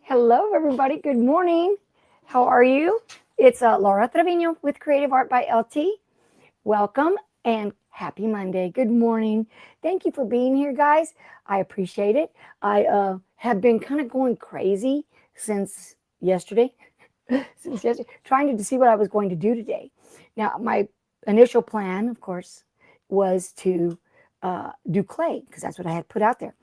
Hello, everybody. Good morning. How are you? It's Laura Trevino with Creative Art by LT. Welcome and happy Monday. Good morning. Thank you for being here, guys. I appreciate it. I have been kind of going crazy since yesterday, trying to see what I was going to do today. Now, my initial plan, of course, was to do clay because that's what I had put out there.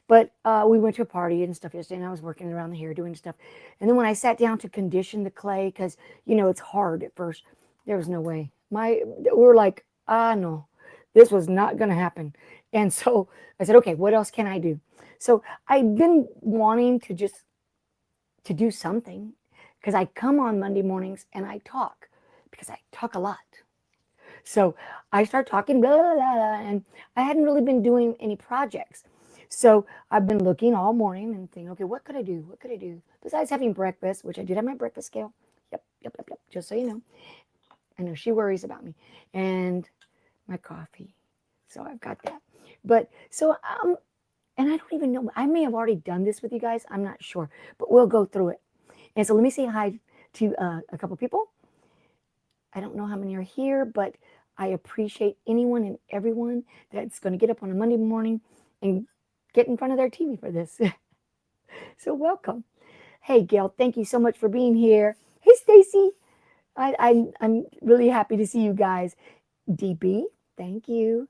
But we went to a party and stuff yesterday, and I was working around the hair doing stuff. And then when I sat down to condition the clay, because it's hard at first, there was no way. We were like, no, this was not going to happen. And so I said, okay, what else can I do? So I've been wanting to do something because I come on Monday mornings and I talk because I talk a lot. So I start talking, blah, blah, blah, blah, and I hadn't really been doing any projects. So I've been looking all morning and thinking, okay, what could I do? What could I do? Besides having breakfast, which I did have my breakfast scale. Yep. Just so you know. I know she worries about me. And my coffee. So I've got that. But so, and I don't even know. I may have already done this with you guys. I'm not sure. But we'll go through it. And so let me say hi to a couple people. I don't know how many are here, but I appreciate anyone and everyone that's going to get up on a Monday morning and get in front of their TV for this. So welcome. Hey, Gail, thank you so much for being here. Hey, Stacy. I'm really happy to see you guys. DB, thank you.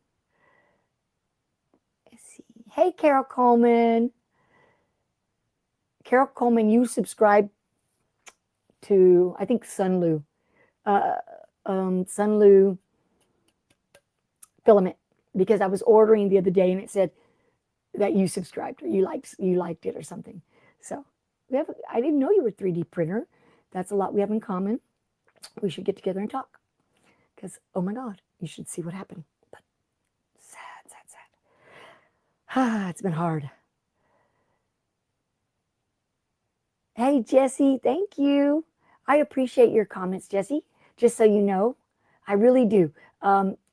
Let's see. Hey, Carol Coleman. Carol Coleman, you subscribe to, I think, Sunlu. Sunlu filament, because I was ordering the other day and it said that you subscribed or you liked it or something. So I didn't know you were a 3D printer. That's a lot we have in common. We should get together and talk because, oh my God, you should see what happened. But sad. It's been hard. Hey, Jesse, thank you. I appreciate your comments, Jesse. Just so you know, I really do.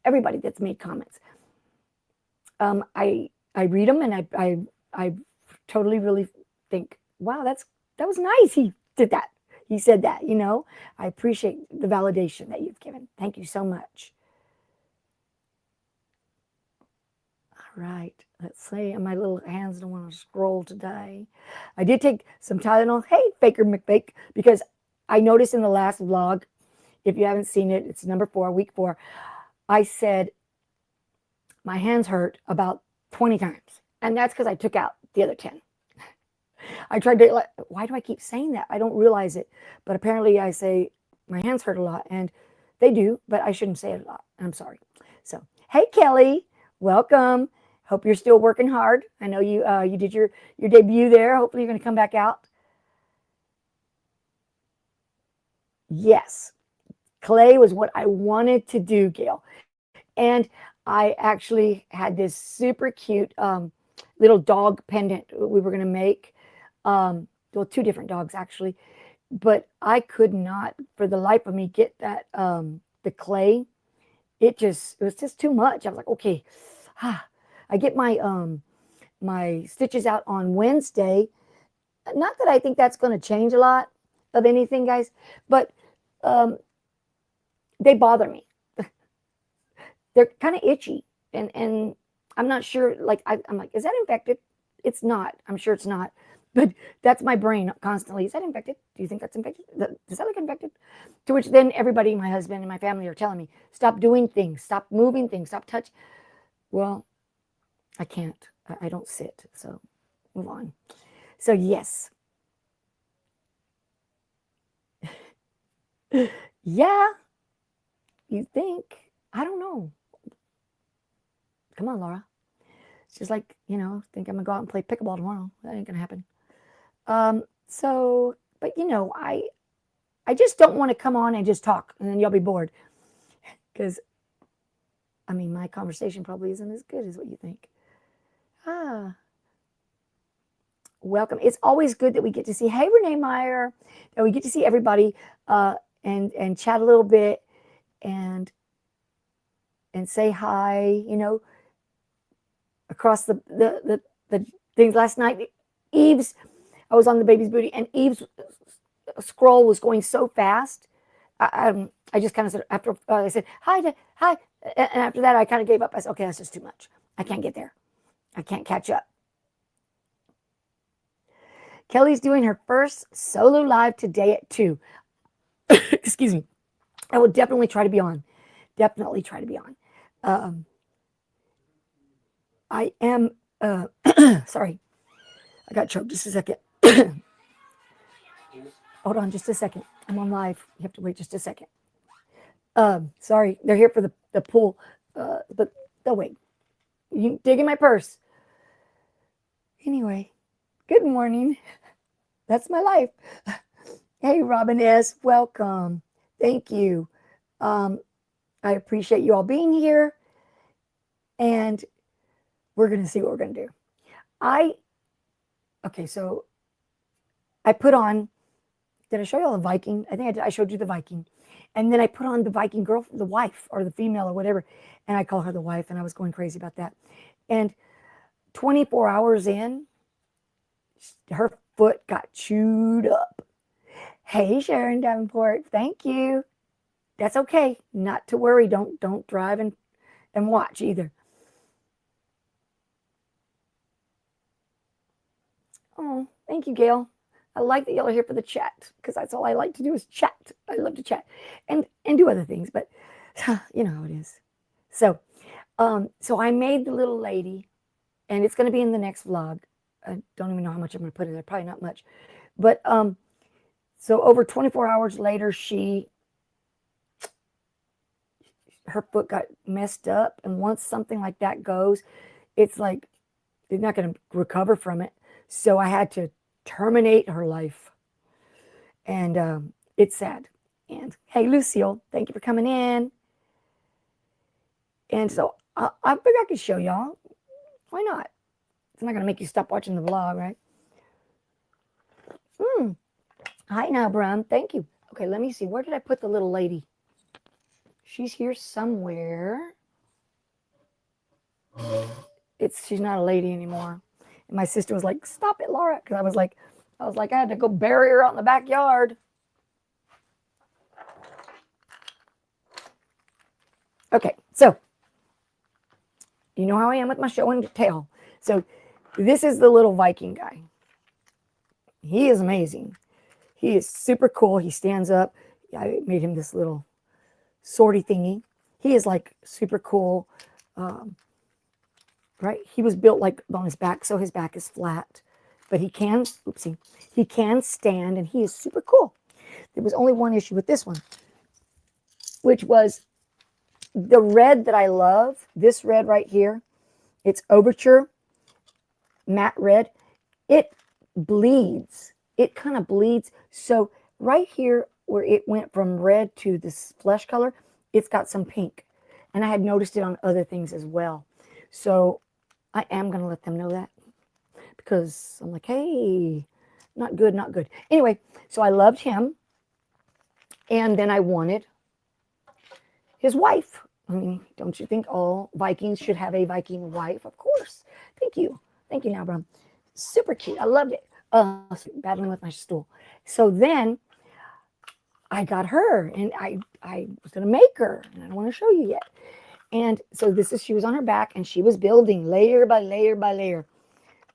Everybody that's made comments. I read them and I totally really think, wow, that was nice. He did that. He said that, I appreciate the validation that you've given. Thank you so much. All right, let's see. My little hands don't want to scroll today. I did take some Tylenol. Hey, Faker McBake, because I noticed in the last vlog, if you haven't seen it, it's number 4, week 4. I said my hands hurt about 20 times. And that's because I took out the other 10. I tried to, why do I keep saying that? I don't realize it. But apparently I say my hands hurt a lot. And they do, but I shouldn't say it a lot. I'm sorry. So, hey, Kelly, welcome. Hope you're still working hard. I know you did your debut there. Hopefully you're going to come back out. Yes. Clay was what I wanted to do, Gail. And I actually had this super cute little dog pendant we were going to make. Well, 2 different dogs, actually. But I could not, for the life of me, get that, the clay. It was just too much. I was like, okay. I get my stitches out on Wednesday. Not that I think that's going to change a lot of anything, guys. But they bother me. They're kind of itchy, and I'm not sure, like, I'm like, is that infected? It's not. I'm sure it's not. But that's my brain constantly. Is that infected? Do you think that's infected? Does that look infected? To which then everybody, my husband and my family, are telling me, stop doing things, stop moving things, stop touch. Well, I can't. I don't sit. So move on. So yes. Yeah. You think? I don't know. Come on, Laura. It's just like, think I'm going to go out and play pickleball tomorrow. That ain't going to happen. But I just don't want to come on and just talk and then you'll be bored. Because, my conversation probably isn't as good as what you think. Welcome. It's always good that we get to see, hey, Renee Meyer, that we get to see everybody and chat a little bit and say hi, across the things last night. Eve's I was on the baby's booty, and Eve's scroll was going so fast. I just kind of said, after I said, hi, hi. And after that, I kind of gave up. I said, okay, that's just too much. I can't get there. I can't catch up. Kelly's doing her first solo live today at 2. Excuse me. I will definitely try to be on. Definitely try to be on. I am, sorry. I got choked. Just a second. Hold on just a second. I'm on live. You have to wait just a second. Sorry. They're here for the pool. But they'll wait. You dig in my purse. Anyway, good morning. That's my life. Hey, Robin S. Welcome. Thank you. I appreciate you all being here. And we're going to see what we're going to do. Okay, so I put on, did I show you all the Viking? I think I showed you the Viking. And then I put on the Viking girl, the wife or the female or whatever. And I call her the wife, and I was going crazy about that. And 24 hours in, her foot got chewed up. Hey, Sharon Davenport, thank you. That's okay. Not to worry. Don't drive and watch either. Oh, thank you, Gail. I like that y'all are here for the chat, because that's all I like to do is chat. I love to chat and do other things, but you know how it is. So, so I made the little lady, and it's going to be in the next vlog. I don't even know how much I'm going to put in there. Probably not much, but so over 24 hours later, her foot got messed up, and once something like that goes, it's like they're not going to recover from it. So I had to terminate her life, and it's sad. And hey, Lucille, thank you for coming in. And so I figured I could show y'all. Why not? It's not going to make you stop watching the vlog, right? Hi now, Brum. Thank you. Okay, let me see. Where did I put the little lady? She's here somewhere. She's not a lady anymore. And my sister was like, "Stop it, Laura," because I was like, I had to go bury her out in the backyard. Okay, so you know how I am with my show and tell. So this is the little Viking guy. He is amazing. He is super cool. He stands up. I made him this little sortie thingy. He is like super cool. Right? He was built like on his back, so his back is flat. But he can, he can stand, and he is super cool. There was only one issue with this one, which was the red that I love, this red right here. It's Overture matte red. It bleeds. It kind of bleeds. So right here where it went from red to this flesh color, it's got some pink. And I had noticed it on other things as well. So I am going to let them know that, because I'm like, hey, not good, not good. Anyway, so I loved him. And then I wanted his wife. I mean, don't you think all Vikings should have a Viking wife? Of course. Thank you. Thank you, Nabram. Super cute. I loved it. Battling with my stool. So then I got her, and I was going to make her, and I don't want to show you yet. And so she was on her back, and she was building layer by layer by layer,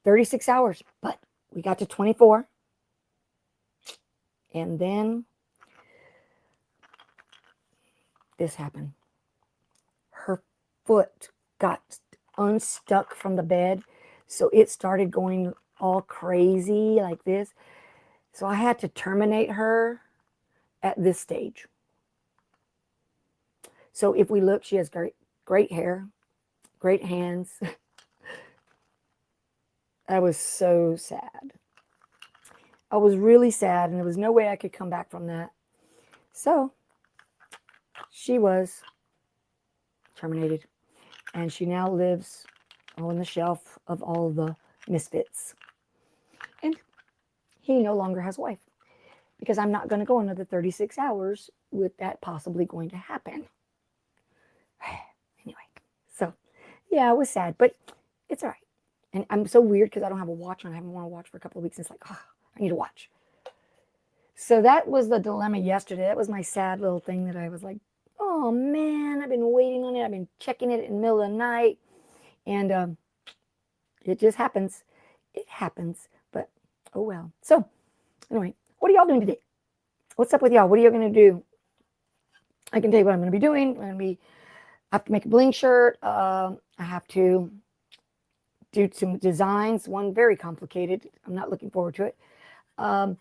36 hours. But we got to 24. And then this happened. Her foot got unstuck from the bed. So it started going all crazy like this. So I had to terminate her at this stage. So if we look, she has great hair, great hands. I was so sad. I was really sad, and there was no way I could come back from that. So she was terminated, and she now lives on the shelf of all the misfits. And he no longer has a wife, because I'm not going to go another 36 hours with that possibly going to happen. Anyway, so yeah, it was sad, but it's all right. And I'm so weird because I don't have a watch on. I haven't worn a watch for a couple of weeks. And it's like, I need to watch. So that was the dilemma yesterday. That was my sad little thing that I was like, oh man, I've been waiting on it. I've been checking it in the middle of the night. And it just happens. It happens. But oh well. So anyway, what are y'all doing today? What's up with y'all? What are you going to do? I can tell you what I'm going to be doing. I have to make a bling shirt. I have to do some designs. One very complicated. I'm not looking forward to it. And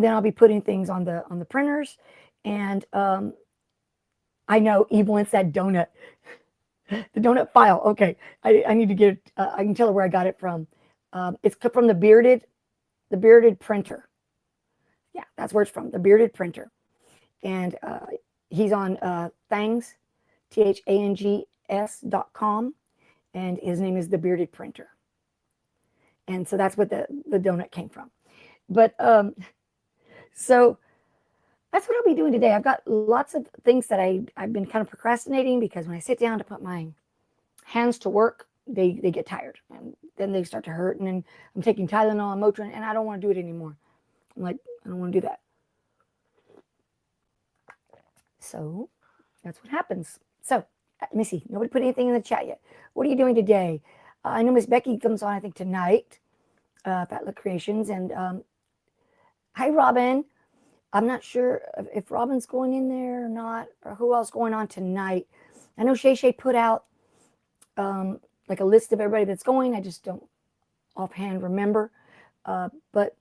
then I'll be putting things on the printers. And I know Eve wants that donut, the donut file. Okay, I need to get. I can tell her where I got it from. It's from the bearded printer. Yeah, that's where it's from. The bearded printer, and he's on Thangs, THANGS.com, and his name is the bearded printer. And so that's what the donut came from. But so that's what I'll be doing today. I've got lots of things that I've been kind of procrastinating, because when I sit down to put my hands to work, they get tired, and then they start to hurt, and then I'm taking Tylenol and Motrin, and I don't want to do it anymore. I'm like, I don't want to do that. So that's what happens. So let me see. Nobody put anything in the chat yet. What are you doing today? I know Miss Becky comes on, I think, tonight. Fat Look Creations. And hi, Robin. I'm not sure if Robin's going in there or not, or who else going on tonight. I know Shay put out like a list of everybody that's going. I just don't offhand remember. But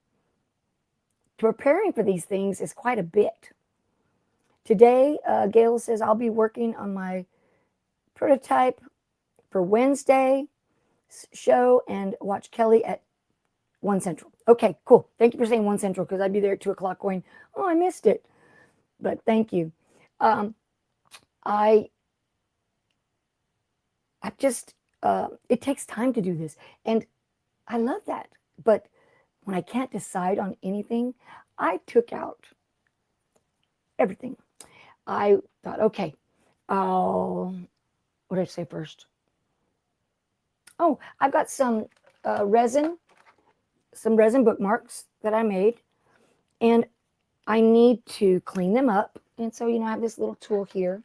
preparing for these things is quite a bit. Today, Gail says I'll be working on my prototype for Wednesday show and watch Kelly at 1 Central. Okay, cool. Thank you for saying 1 Central, because I'd be there at 2 o'clock going, oh, I missed it. But thank you. I just, it takes time to do this. And I love that. But when I can't decide on anything, I took out everything. I thought, okay, what did I say first? Oh, I've got some resin bookmarks that I made, and I need to clean them up. And so, I have this little tool here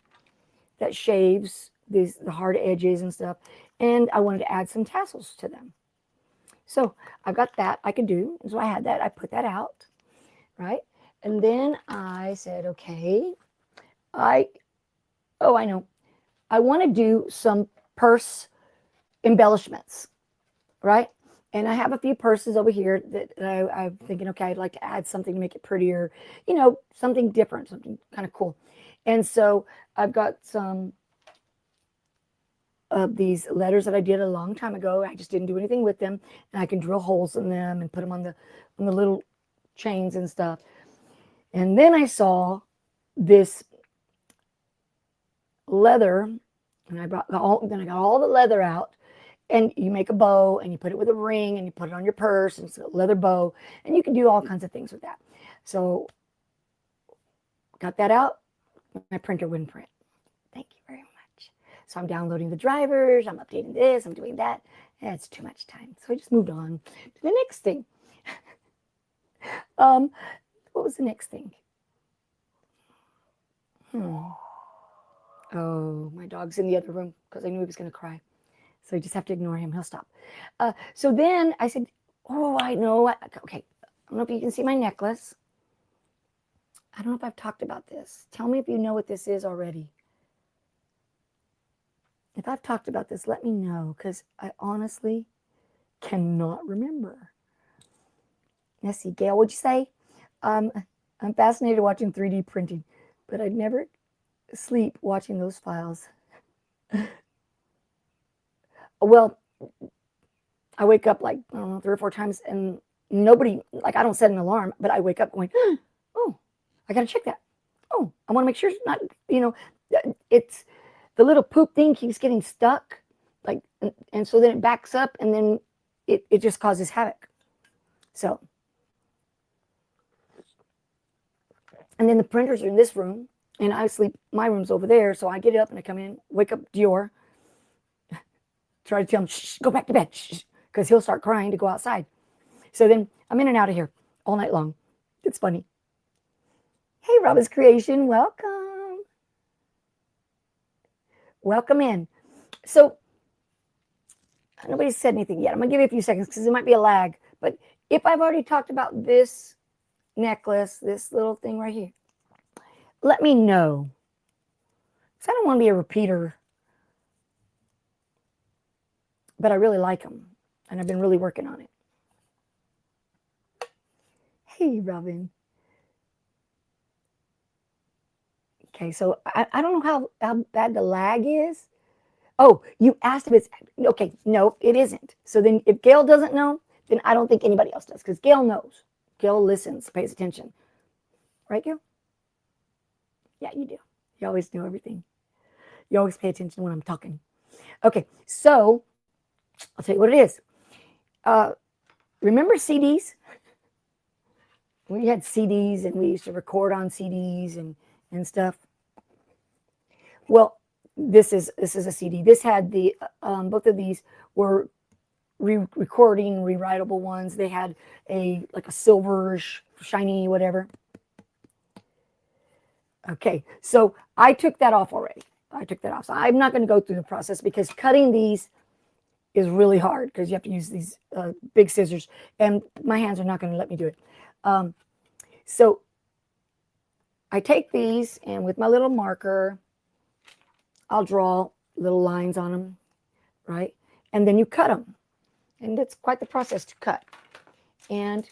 that shaves the hard edges and stuff, and I wanted to add some tassels to them. So I've got that I could do. So I had that. I put that out, right? And then I said, okay, I know. I want to do some purse embellishments, right? And I have a few purses over here that I'm thinking, okay, I'd like to add something to make it prettier, something different, something kind of cool. And so I've got some of these letters that I did a long time ago. I just didn't do anything with them, and I can drill holes in them and put them on the little chains and stuff. And then I saw this leather, and I got all the leather out, and you make a bow, and you put it with a ring, and you put it on your purse, and it's a leather bow, and you can do all kinds of things with that. So got that out. My printer wouldn't print. Thank you very much. So I'm downloading the drivers, I'm updating this, I'm doing that. It's too much time. So I just moved on to the next thing. What was the next thing? Oh, my dog's in the other room because I knew he was going to cry. So you just have to ignore him. He'll stop. So then I said, oh, I know. Okay. I don't know if you can see my necklace. I don't know if I've talked about this. Tell me if you know what this is already. If I've talked about this, let me know, because I honestly cannot remember. Let's see, Gail, what'd you say? I'm fascinated watching 3D printing, but I'd never sleep watching those files. Well, I wake up like, I don't know, 3 or 4 times, and nobody, like, I don't set an alarm, but I wake up going, oh, I got to check that. Oh, I want to make sure it's not, it's the little poop thing keeps getting stuck, like, and so then it backs up, and then it just causes havoc. So, and then the printers are in this room, and I sleep, my room's over there, so I get up and I come in, wake up Dior, try to tell him, shh, go back to bed, because he'll start crying to go outside. So then I'm in and out of here. all night long. It's funny. Hey, Robin's Creation, welcome. Welcome in. So nobody said anything yet. I'm going to give you a few seconds because there might be a lag. But if I've already talked about this necklace, this little thing right here, let me know. Because I don't want to be a repeater. But I really like them. And I've been really working on it. Hey, Robin. Okay, so I don't know how bad the lag is. Oh, you asked if it's, okay, no, it isn't. So then if Gail doesn't know, then I don't think anybody else does, because Gail knows. Gail listens, pays attention. Right, Gail? Yeah, you do. You always know everything. You always pay attention when I'm talking. Okay, so I'll tell you what it is. Remember CDs? We had CDs and we used to record on CDs and stuff. Well, this is a CD. This had the both of these were recording rewritable ones. They had like a silverish, shiny, whatever. Okay, so I took that off already. I took that off. So I'm not going to go through the process because cutting these is really hard because you have to use these big scissors, and my hands are not going to let me do it. So I take these, and with my little marker, I'll draw little lines on them, right? And then you cut them. And it's quite the process to cut. And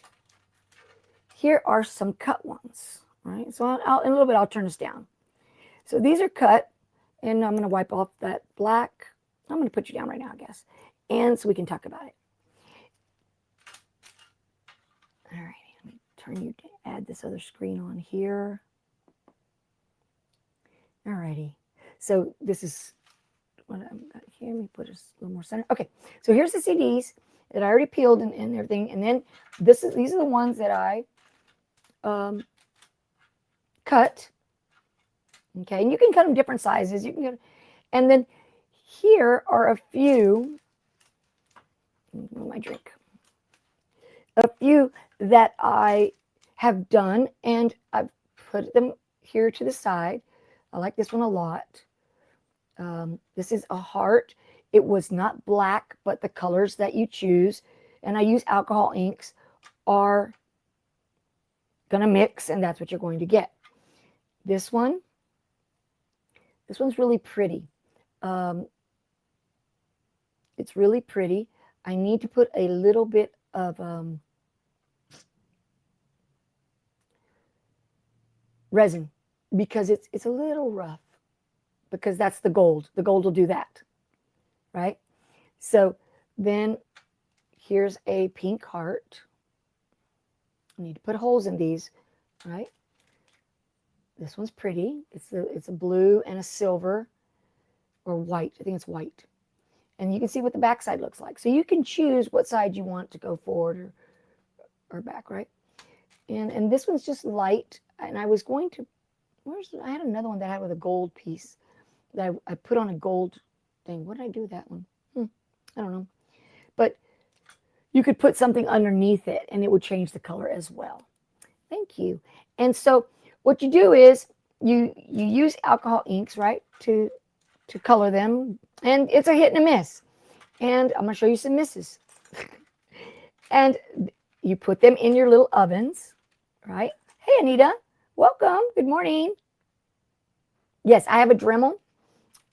here are some cut ones, right? So in a little bit, I'll turn this down. So these are cut, and I'm going to wipe off that black. I'm going to put you down right now, I guess. And so we can talk about it. All right, let me turn you to add this other screen on here. All righty. So this is what I've got here. Let me put a little more center. Okay, so here's the CDs that I already peeled and everything. And then these are the ones that I cut. Okay, and you can cut them different sizes. You can get, and then here are a few. My drink. A few that I have done, and I've put them here to the side. I like this one a lot. This is a heart. It was not black, but the colors that you choose, and I use alcohol inks, are going to mix, and that's what you're going to get. This one's really pretty. It's really pretty. I need to put a little bit of resin because it's a little rough, because that's the gold. The gold will do that, right? So then here's a pink heart. I need to put holes in these, right? This one's pretty. It's a blue and a silver or white. I think it's white. And you can see what the back side looks like. So you can choose what side you want to go forward or back, right? And this one's just light. And I was going to, I had another one that I had with a gold piece that I put on a gold thing. What did I do with that one? I don't know. But you could put something underneath it and it would change the color as well. Thank you. And so what you do is you use alcohol inks, right, to color them. And it's a hit and a miss. And I'm going to show you some misses. And you put them in your little ovens, right? Hey, Anita. Welcome. Good morning. Yes, I have a Dremel.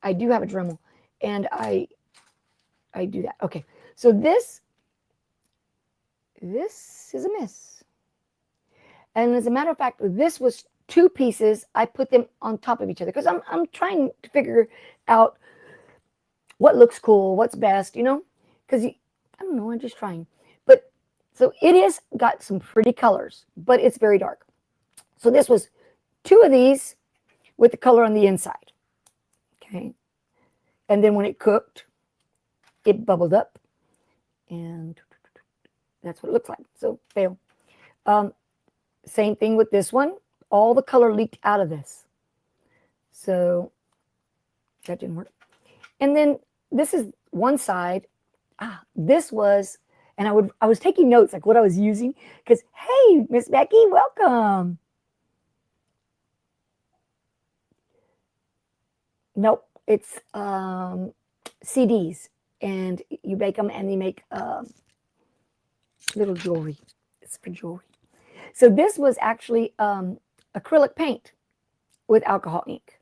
I do have a Dremel. And I do that. Okay. So this is a miss. And as a matter of fact, this was two pieces. I put them on top of each other because I'm trying to figure out what looks cool, what's best, you know, because I don't know, I'm just trying. But so it is got some pretty colors, but it's very dark. So this was two of these with the color on the inside. Okay. And then when it cooked, it bubbled up, and that's what it looks like. So fail. Same thing with this one. All the color leaked out of this. So that didn't work. And then this is one side. This was And I was taking notes, like what I was using, because, hey, Miss Becky, welcome. Nope, it's CDs, and you bake them, and they make little jewelry. It's for jewelry. So this was actually acrylic paint with alcohol ink,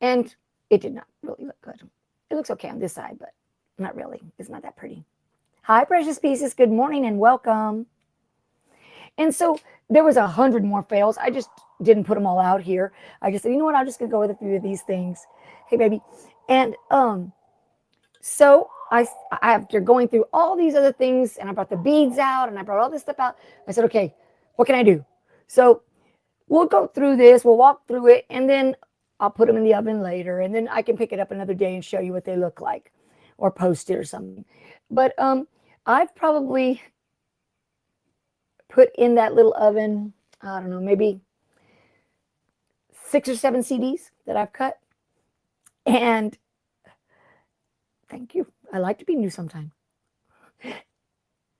and it did not really look good. It looks okay on this side, but not really. It's not that pretty. Hi, precious pieces. Good morning and welcome. And so there was 100 more fails. I just didn't put them all out here. I just said, you know what? I'm just gonna go with a few of these things. Hey, baby. And so after going through all these other things, and I brought the beads out, and I brought all this stuff out, I said, okay, what can I do? So we'll go through this, we'll walk through it, and then I'll put them in the oven later, and then I can pick it up another day and show you what they look like, or post it or something. But I've probably put in that little oven, I don't know, maybe 6 or 7 CDs that I've cut. And thank you. I like to be new sometime.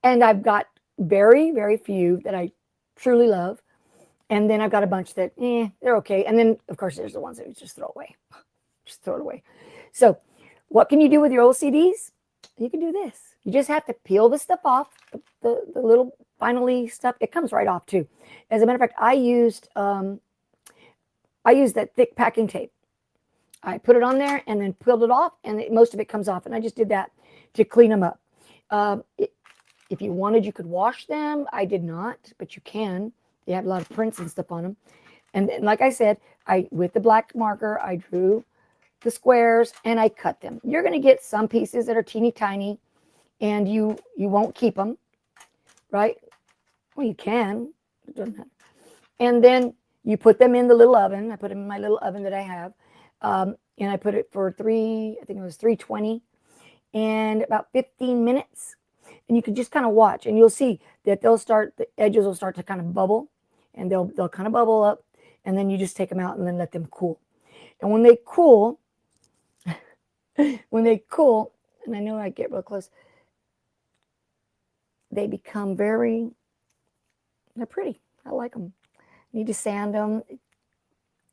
And I've got very, very few that I truly love. And then I've got a bunch that, they're okay. And then, of course, there's the ones that you just throw away. Just throw it away. So what can you do with your old CDs? You can do this. You just have to peel the stuff off, the little finally stuff. It comes right off, too. As a matter of fact, I used that thick packing tape. I put it on there and then peeled it off, and most of it comes off. And I just did that to clean them up. If you wanted, you could wash them. I did not, but you can. They have a lot of prints and stuff on them. And then, like I said, with the black marker, I drew the squares and I cut them. You're going to get some pieces that are teeny tiny, and you won't keep them, right? Well, you can. It doesn't matter. And then you put them in the little oven. I put them in my little oven that I have. And I put it for 320 and about 15 minutes. And you can just kind of watch, and you'll see that the edges will start to kind of bubble, and they'll kind of bubble up, and then you just take them out and then let them cool. And when they cool, and I know I get real close, they become they're pretty. I like them. You need to sand them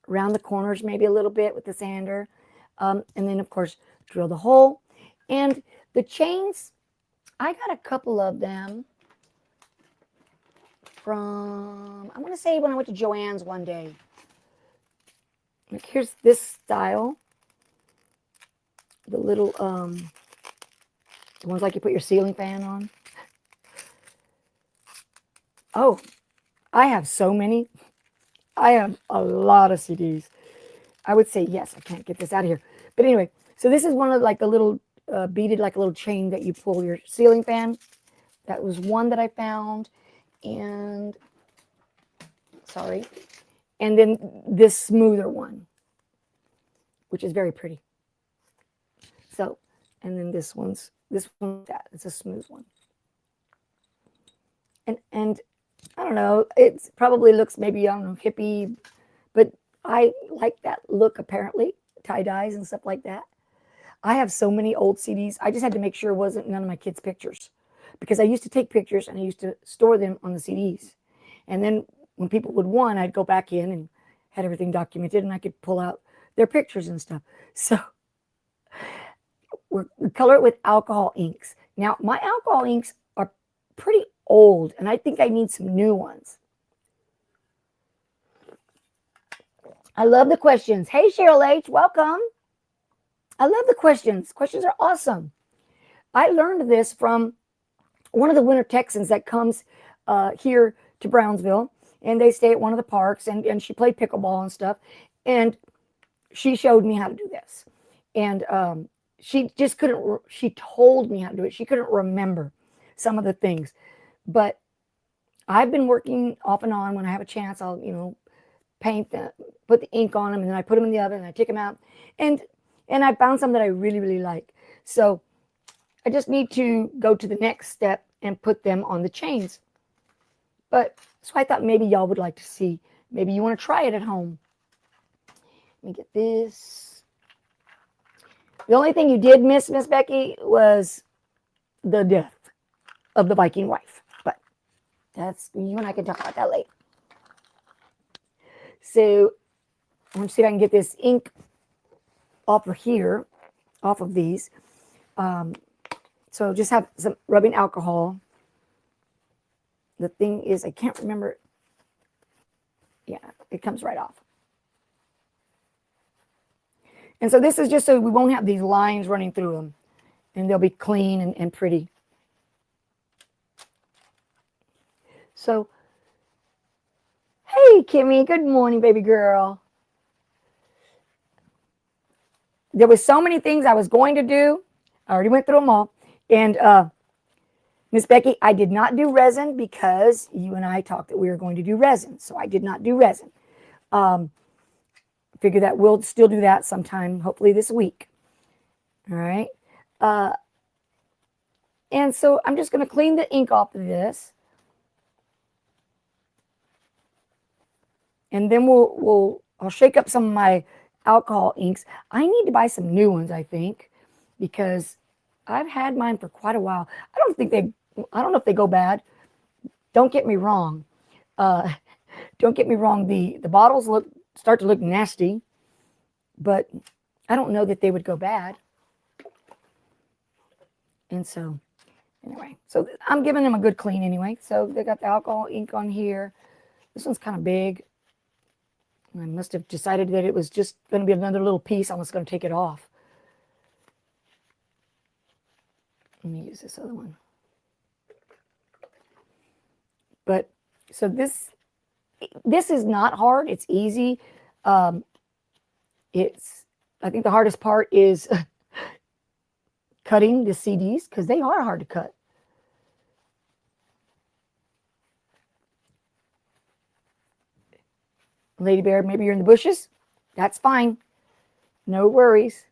around the corners maybe a little bit with the sander. And then, of course, drill the hole. And the chains, I got a couple of them from, I want to say when I went to Joann's one day. Like, here's this style. The little, the ones like you put your ceiling fan on. Oh, I have so many. I have a lot of CDs. I would say, yes, I can't get this out of here. But anyway, so this is one of like the little beaded, like a little chain that you pull your ceiling fan. That was one that I found. And, sorry. And then this smoother one, which is very pretty. So, and then this one, it's a smooth one. And I don't know, it probably looks maybe, I don't know, hippie, but I like that look apparently, tie-dyes and stuff like that. I have so many old CDs. I just had to make sure it wasn't none of my kids' pictures, because I used to take pictures and I used to store them on the CDs. And then when people would want, I'd go back in and had everything documented, and I could pull out their pictures and stuff. So we color it with alcohol inks. Now, my alcohol inks are pretty old, and I think I need some new ones. I love the questions. Hey, Cheryl H., welcome. I love the questions. Questions are awesome. I learned this from one of the winter Texans that comes here to Brownsville, and they stay at one of the parks, and she played pickleball and stuff, and she showed me how to do this. And she just couldn't, she told me how to do it. She couldn't remember some of the things. But I've been working off and on. When I have a chance, I'll, paint them, put the ink on them, and then I put them in the oven, and I take them out. And I found some that I really, really like. So I just need to go to the next step and put them on the chains. But so I thought maybe y'all would like to see. Maybe you want to try it at home. Let me get this. The only thing you did miss, Miss Becky, was the death. of the Viking wife. But that's, you and I can talk about that later. So I want to see if I can get this ink off of here, off of these. So just have some rubbing alcohol. The thing is, I can't remember. Yeah, it comes right off. And so this is just so we won't have these lines running through them. And they'll be clean and pretty. So, hey, Kimmy. Good morning, baby girl. There was so many things I was going to do. I already went through them all. And Miss Becky, I did not do resin because you and I talked that we were going to do resin. So I did not do resin. Figure that we'll still do that sometime, hopefully this week. All right. And so I'm just going to clean the ink off of this. And then I'll shake up some of my alcohol inks. I need to buy some new ones, I think, because I've had mine for quite a while. I don't know if they go bad. Don't get me wrong. Don't get me wrong. The bottles start to look nasty, but I don't know that they would go bad. And so anyway, so I'm giving them a good clean anyway. So they got the alcohol ink on here. This one's kind of big. I must have decided that it was just going to be another little piece. I was going to take it off. Let me use this other one. But so this is not hard. It's easy. I think the hardest part is cutting the CDs because they are hard to cut. Lady Bear, maybe you're in the bushes. That's fine. No worries.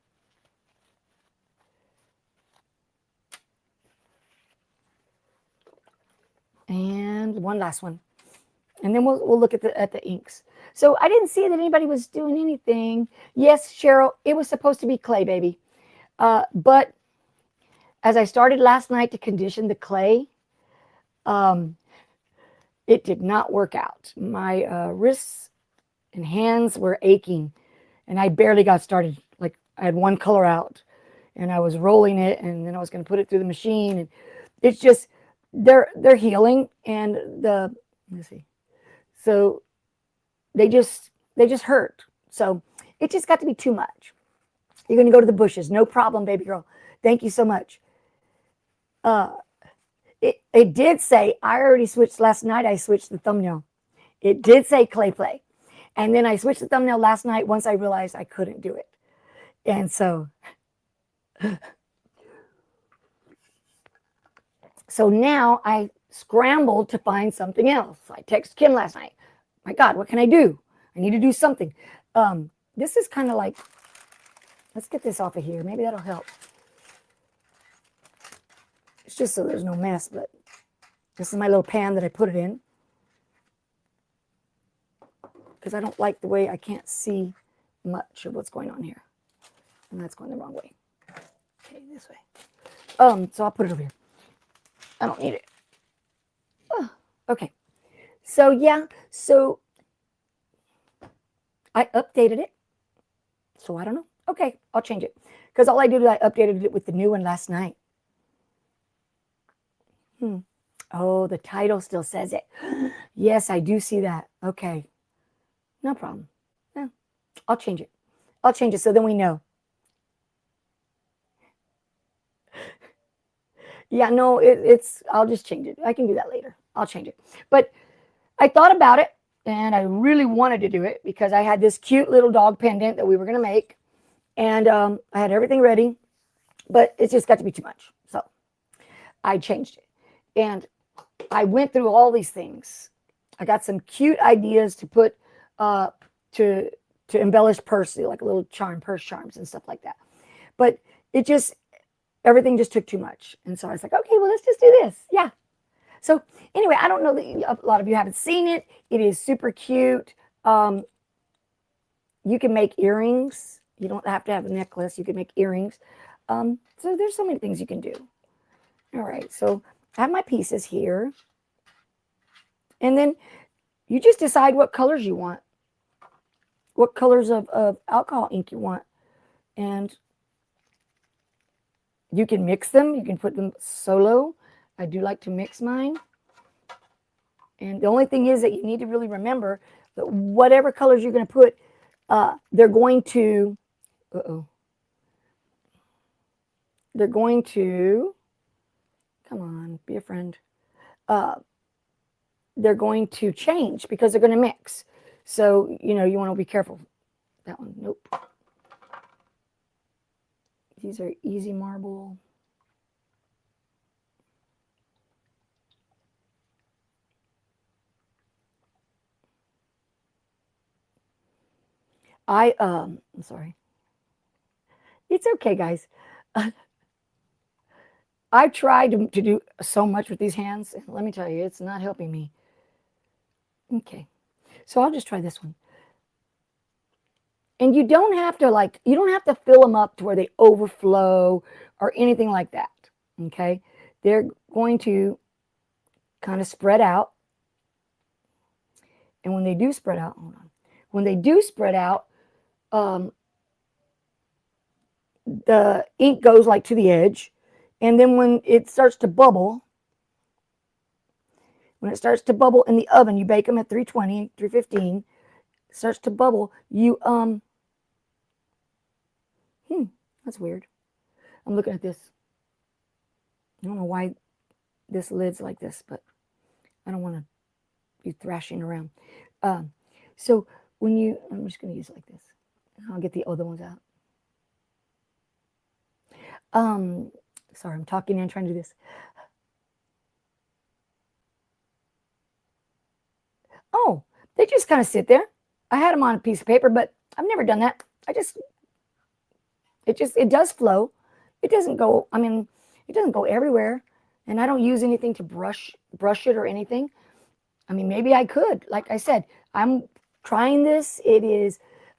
And one last one. And then we'll look at the inks. So I didn't see that anybody was doing anything. Yes, Cheryl, it was supposed to be clay, baby. But as I started last night to condition the clay, it did not work out. My wrists and hands were aching, and I barely got started. Like I had one color out, and I was rolling it, and then I was going to put it through the machine, and it's just they're healing, and let's see, so they just hurt. So it just got to be too much. You're going to go to the bushes, no problem, baby girl. Thank you so much. It did say, I already switched last night. I switched the thumbnail. It did say clay play. And then I switched the thumbnail last night once I realized I couldn't do it. And so now I scrambled to find something else. I texted Kim last night. My God, what can I do? I need to do something. This is kind of like, let's get this off of here. Maybe that'll help. It's just so there's no mess, but this is my little pan that I put it in. Because I don't like the way I can't see much of what's going on here. And that's going the wrong way. Okay, this way. So I'll put it over here. I don't need it. Oh, okay. So yeah, so I updated it. So I don't know. Okay, I'll change it. Because all I did was I updated it with the new one last night. Oh, the title still says it. Yes, I do see that. Okay. No problem. Yeah, I'll change it. I'll change it so then we know. Yeah, no, I'll just change it. I can do that later. I'll change it. But I thought about it, and I really wanted to do it because I had this cute little dog pendant that we were going to make. And I had everything ready, but it just got to be too much. So I changed it. And I went through all these things. I got some cute ideas to put to embellish purse, like a little charm, purse charms and stuff like that. But everything just took too much. And so I was like, okay, well, let's just do this. Yeah. So anyway, I don't know that a lot of you haven't seen it. It is super cute. You can make earrings. You don't have to have a necklace. You can make earrings. So there's so many things you can do. All right. So I have my pieces here. And then you just decide what colors you want, what colors of alcohol ink you want. And you can mix them. You can put them solo. I do like to mix mine. And the only thing is that you need to really remember that whatever colors you're going to put, they're going to, they're going to, come on, be a friend. They're going to change because they're going to mix. So, you know, you want to be careful. That one, nope. These are easy marble. I'm sorry. It's okay, guys. I've tried to do so much with these hands. And let me tell you, it's not helping me. Okay. So I'll just try this one. And you don't have to fill them up to where they overflow or anything like that. Okay. They're going to kind of spread out. And when they do spread out, hold on. When they do spread out, the ink goes like to the edge. And then when it starts to bubble, in the oven, you bake them at 320, 315, it starts to bubble, you, that's weird. I'm looking at this. I don't know why this lid's like this, but I don't want to be thrashing around. So when you, I'm just going to use it like this. I'll get the other ones out. Sorry, I'm talking and trying to do this. Oh, they just kind of sit there. I had them on a piece of paper, but I've never done that. It does flow. It doesn't go, I mean, it doesn't go everywhere. And I don't use anything to brush it or anything. I mean, maybe I could. Like I said, I'm trying this.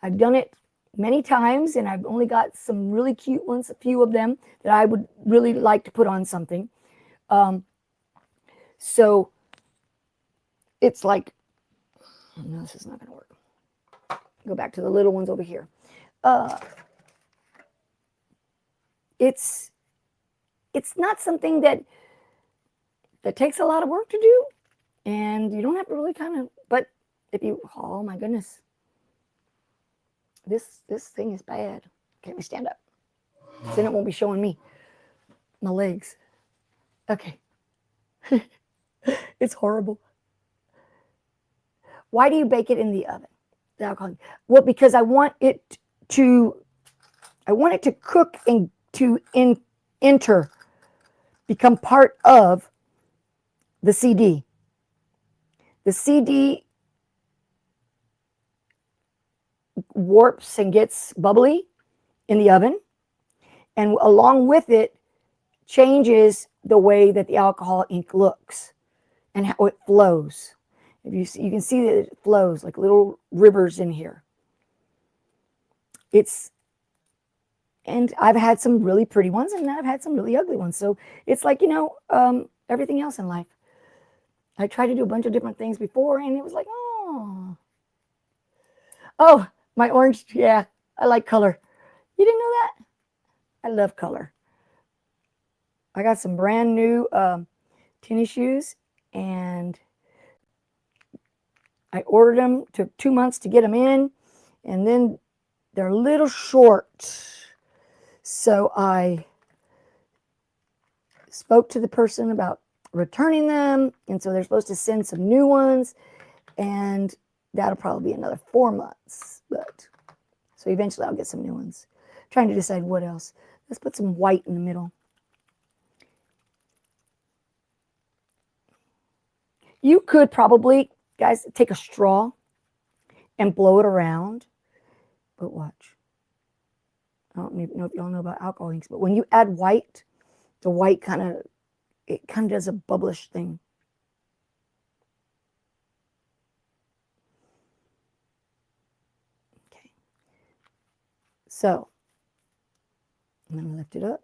I've done it many times, and I've only got some really cute ones, a few of them that I would really like to put on something. So it's like, no, this is not going to work. Go back to the little ones over here. It's not something that takes a lot of work to do, and you don't have to really but if you, oh my goodness, this thing is bad. Okay, let me stand up. Then it won't be showing me my legs. Okay. It's horrible. Why do you bake it in the oven? The alcohol. Well, because I want it to cook and to become part of the CD. The CD warps and gets bubbly in the oven, and along with it changes the way that the alcohol ink looks and how it flows. If you can see that it flows like little rivers in here. And I've had some really pretty ones, and I've had some really ugly ones. So it's like, everything else in life. I tried to do a bunch of different things before, and it was like, oh, my orange. Yeah, I like color. You didn't know that? I love color. I got some brand new tennis shoes, and I ordered them. Took 2 months to get them in, and then they're a little short. So I spoke to the person about returning them, and so they're supposed to send some new ones, and that'll probably be another 4 months. But so eventually I'll get some new ones. Trying to decide what else. Let's put some white in the middle. You could probably, guys, take a straw and blow it around, but watch. I don't know if y'all know about alcohol inks, but when you add white, the white kind of does a bubblish thing. Okay. So I'm going to lift it up.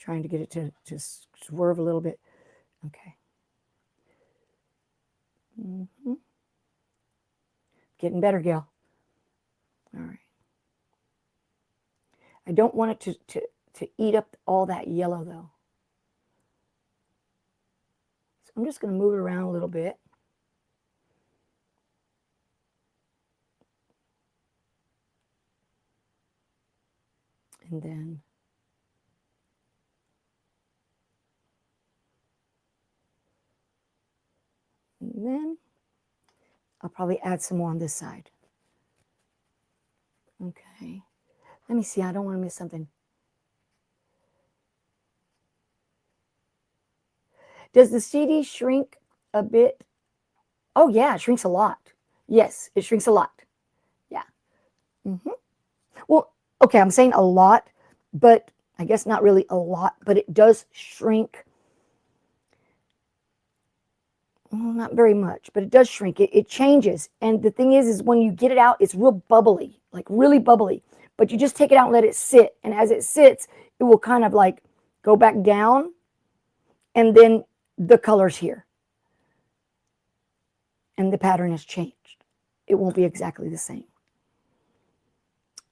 trying to get it to swerve a little bit. Okay. Getting better, Gail. All right. I don't want it to eat up all that yellow, though. So I'm just going to move it around a little bit. And then I'll probably add some more on this side. Okay. Let me see. I don't want to miss something. Does the CD shrink a bit? Oh, yeah, it shrinks a lot. Yes, it shrinks a lot. Yeah. Well, okay, I'm saying a lot, but I guess not really a lot, but it does shrink. Well, not very much, but it does shrink. It changes. And the thing is when you get it out, it's real bubbly, like really bubbly. But you just take it out and let it sit. And as it sits, it will kind of like go back down. And then the color's here. And the pattern has changed. It won't be exactly the same.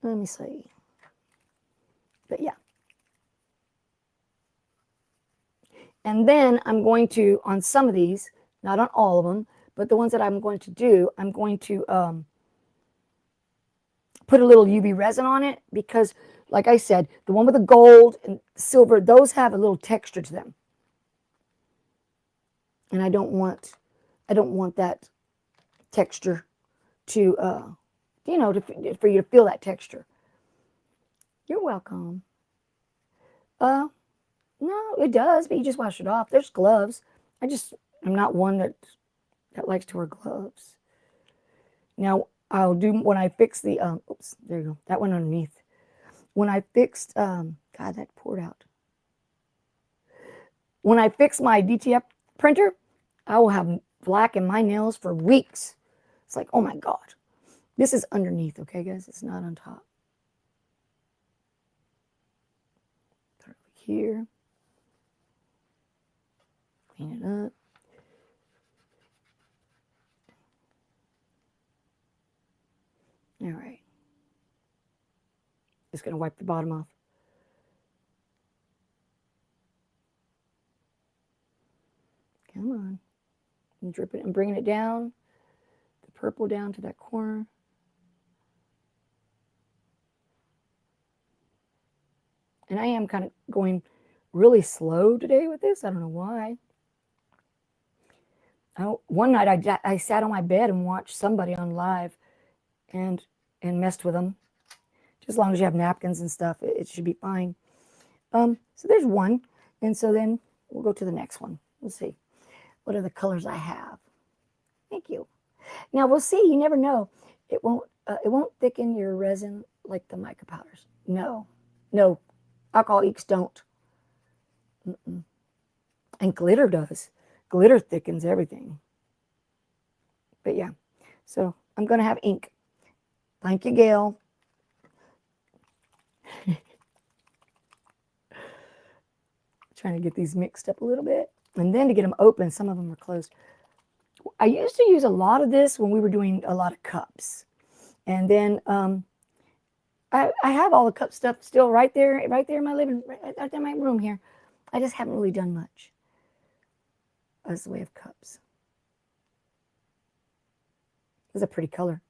Let me see. But yeah. And then I'm going to, on some of these, not on all of them, but the ones that I'm going to do, I'm going to put a little UV resin on it because, like I said, the one with the gold and silver, those have a little texture to them. And I don't want that texture to, for you to feel that texture. You're welcome. No, it does, but you just wash it off. There's gloves. I'm not one that likes to wear gloves. Now, I'll do, when I fix the, oops, there you go. That one underneath. When I fixed, God, that poured out. When I fix my DTF printer, I will have black in my nails for weeks. It's like, oh my God. This is underneath, okay, guys? It's not on top. Put it over here. Clean it up. All right. Just going to wipe the bottom off. Come on. I'm dripping and bringing it down. The purple down to that corner. And I am kind of going really slow today with this. I don't know why. One night I sat on my bed and watched somebody on live and messed with them. Just as long as you have napkins and stuff, it should be fine. So there's one. And so then we'll go to the next one. Let's see. What are the colors I have? Thank you. Now we'll see. You never know. It won't thicken your resin like the mica powders. No. Alcohol inks don't. And glitter does. Glitter thickens everything. But yeah. So I'm going to have ink. Thank you, Gail. Trying to get these mixed up a little bit. And then to get them open, some of them are closed. I used to use a lot of this when we were doing a lot of cups. And then I have all the cup stuff still right there in my living, right in my room here. I just haven't really done much as the way of cups. It's a pretty color.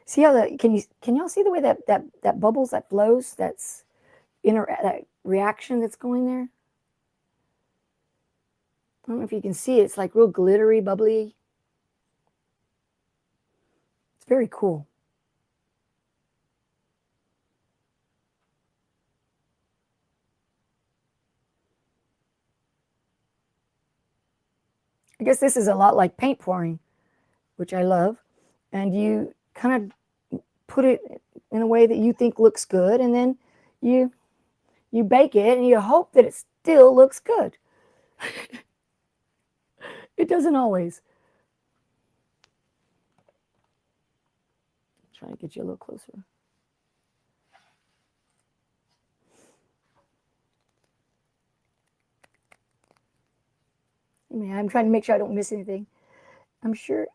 See how can y'all see the way that bubbles, that flows, that reaction that's going there? I don't know if you can see it. It's like real glittery, bubbly. It's very cool. I guess this is a lot like paint pouring, which I love. And you kind of put it in a way that you think looks good, and then you bake it, and you hope that it still looks good. It doesn't always. Try to get you a little closer. I'm trying to make sure I don't miss anything. I'm sure,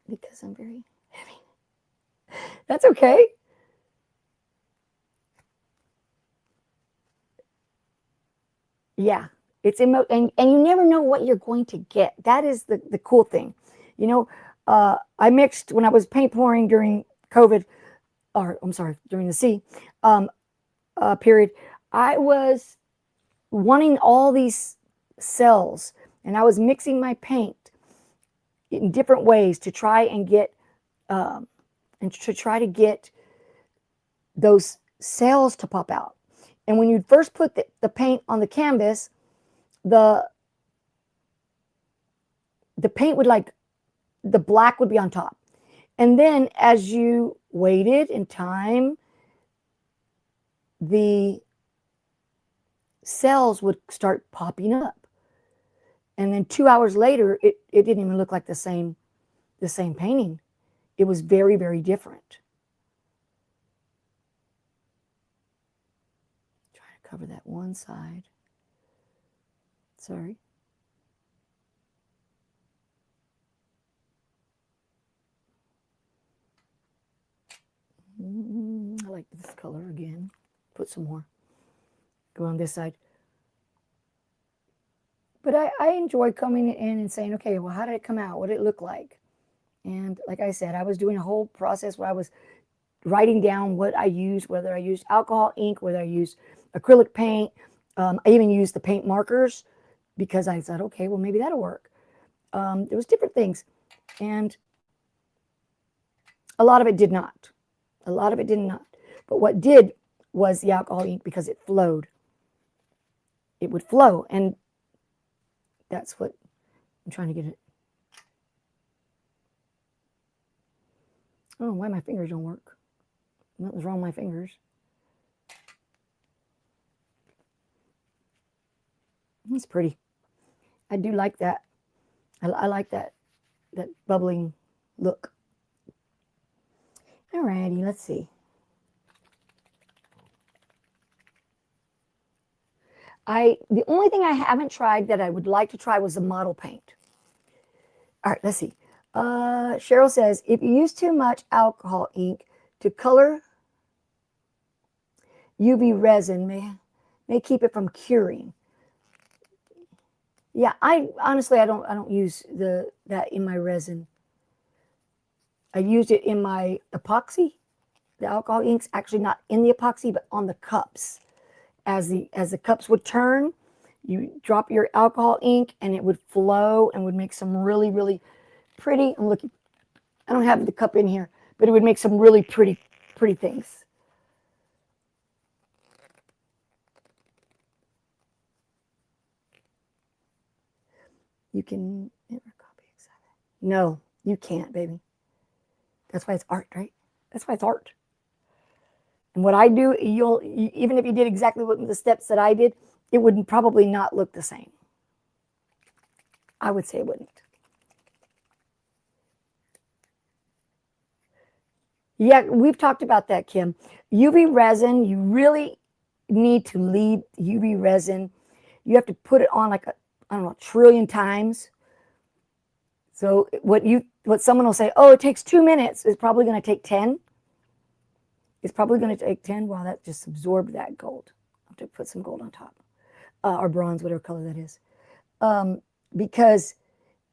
because I'm very heavy. That's okay. Yeah, it's and you never know what you're going to get. That is the cool thing. You know, I mixed when I was paint pouring during COVID, or I'm sorry, during the C period. I was wanting all these cells, and I was mixing my paint in different ways to try and get those cells to pop out. And when you first put the paint on the canvas, the paint would the black would be on top. And then as you waited in time, the cells would start popping up. And then 2 hours later, it didn't even look like the same painting. It was very, very different. Try to cover that one side. Sorry. I like this color again. Put some more. Go on this side. But I enjoy coming in and saying, okay, well, how did it come out? What did it look like? And like I said, I was doing a whole process where I was writing down what I used, whether I used alcohol ink, whether I used acrylic paint. I even used the paint markers because I thought, okay, well, maybe that'll work. There was different things. And a lot of it did not. A lot of it did not. But what did was the alcohol ink, because it flowed. It would flow. And that's what I'm trying to get it. I don't know why my fingers don't work. Nothing's wrong with my fingers. It's pretty. I do like that. I like that bubbling look. Alrighty, let's see. The only thing I haven't tried that I would like to try was the model paint. All right, let's see. Cheryl says, if you use too much alcohol ink to color, UV resin may keep it from curing. Yeah, I honestly don't use that in my resin. I used it in my epoxy. The alcohol ink's actually not in the epoxy, but on the cups. As the cups would turn, you drop your alcohol ink and it would flow and would make some really, really pretty. I'm looking. I don't have the cup in here, but it would make some really pretty things. You can never copy exactly. No, you can't, baby. That's why it's art, right? That's why it's art. And what I do, even if you did exactly what the steps that I did, it would probably not look the same. I would say it wouldn't. Yeah, we've talked about that, Kim. UV resin, you really need to leave UV resin. You have to put it on like I don't know, a trillion times. So what someone will say, oh, it takes 2 minutes, is probably going to take 10. It's probably going to take 10. Wow, that just absorbed that gold. I have to put some gold on top, or bronze, whatever color that is, because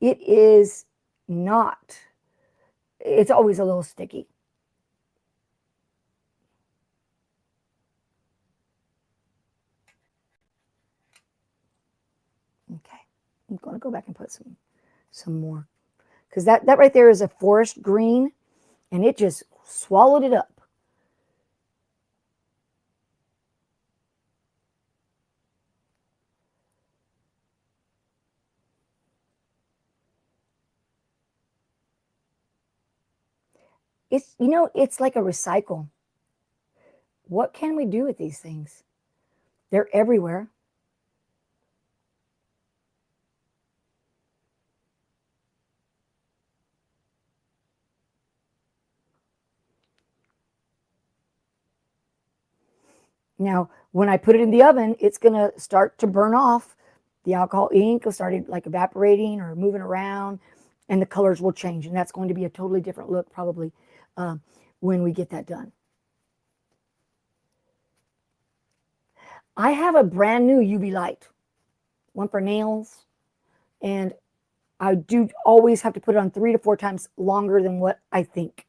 it is not. It's always a little sticky. Okay, I'm going to go back and put some more, because that right there is a forest green, and it just swallowed it up. It's like a recycle. What can we do with these things? They're everywhere. Now, when I put it in the oven, it's going to start to burn off the alcohol ink will start like evaporating or moving around, and the colors will change. And that's going to be a totally different look probably when we get that done. I have a brand new UV light, one for nails, and I do always have to put it on 3 to 4 times longer than what I think.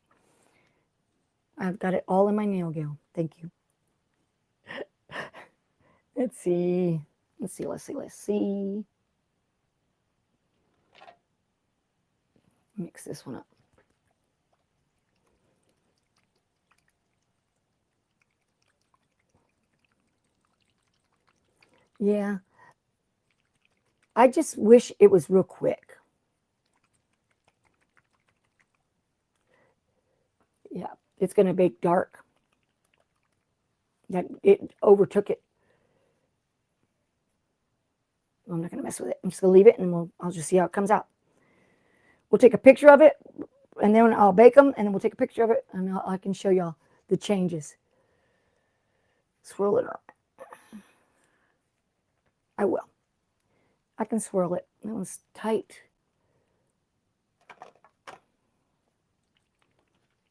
I've got it all in my nail gal. Thank you. Let's see. Mix this one up. Yeah. I just wish it was real quick. Yeah, it's going to bake dark. That it overtook it. I'm not going to mess with it. I'm just going to leave it, and I'll just see how it comes out. We'll take a picture of it, and then I'll bake them, and then we'll take a picture of it, and I can show y'all the changes. Swirl it around. I will. I can swirl it. That was tight.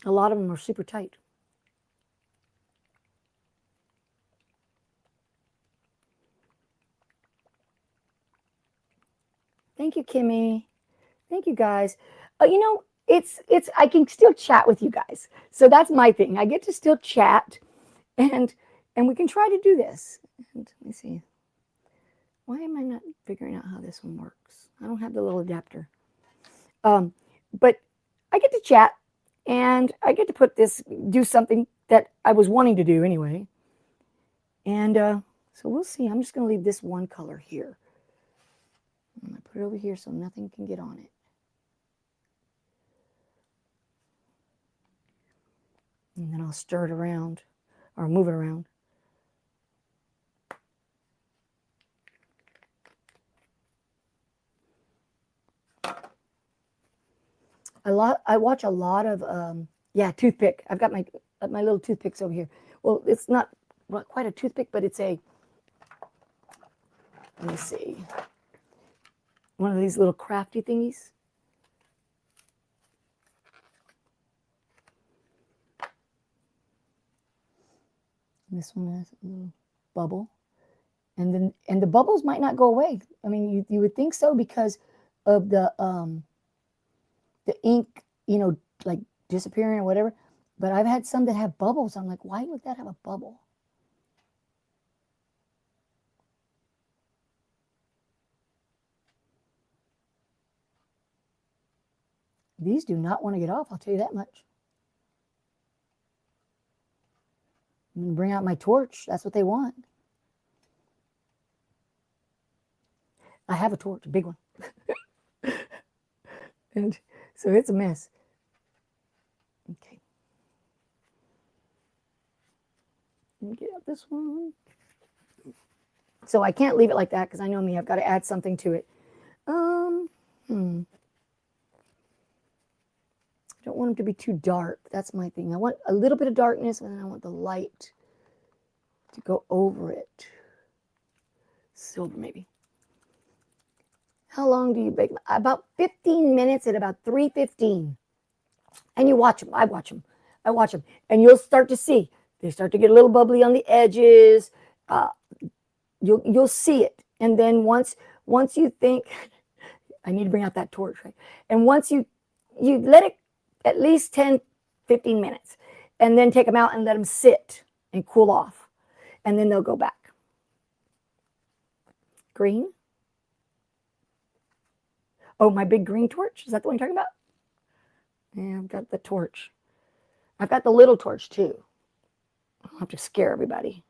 A lot of them are super tight. Thank you, Kimmy. Thank you, guys. You know, it's I can still chat with you guys. So that's my thing. I get to still chat, and we can try to do this. And let me see. Why am I not figuring out how this one works? I don't have the little adapter. But I get to chat, and I get to do something that I was wanting to do anyway. And so we'll see. I'm just going to leave this one color here. I'm going to put it over here so nothing can get on it. And then I'll stir it around or move it around. I watch a lot of toothpick. I've got my little toothpicks over here. Well, it's not quite a toothpick, but it's a, let me see, one of these little crafty thingies. And this one has a little bubble, and the bubbles might not go away. I mean, you would think so because of the ink, you know, like disappearing or whatever. But I've had some that have bubbles. I'm like, why would that have a bubble? These do not want to get off, I'll tell you that much. I'm going to bring out my torch. That's what they want. I have a torch, a big one. And so it's a mess. Okay. Let me get out this one. So I can't leave it like that because I know me. I've got to add something to it. I don't want them to be too dark. That's my thing. I want a little bit of darkness, and then I want the light to go over it. Silver, maybe. How long do you bake? About 15 minutes at about 3:15. And you watch them. I watch them. And you'll start to see. They start to get a little bubbly on the edges. You'll see it. And then once you think, I need to bring out that torch, right? And once you let it at least 10, 15 minutes, and then take them out and let them sit and cool off. And then they'll go back. Green. Oh, my big green torch? Is that the one you're talking about? Yeah, I've got the torch. I've got the little torch too. I'll have to scare everybody.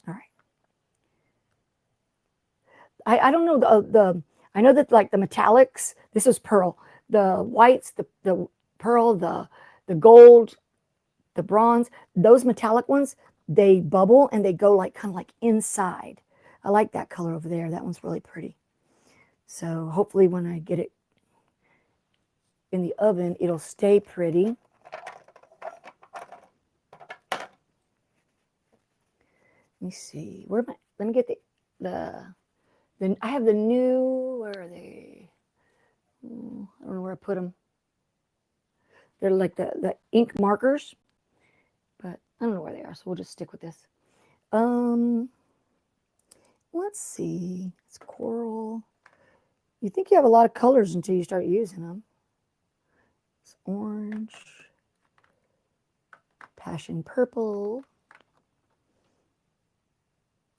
All right. I don't know I know that like the metallics, this is pearl. The whites, the pearl, the gold, the bronze, those metallic ones, they bubble and they go like kind of like inside. I like that color over there. That one's really pretty. So hopefully when I get it in the oven, it'll stay pretty. Let me see. Where am I? Let me get the I have the new, where are they? I don't know where I put them. They're like the ink markers, but I don't know where they are, so we'll just stick with this. Let's see. It's coral. You think you have a lot of colors until you start using them. It's orange, passion purple.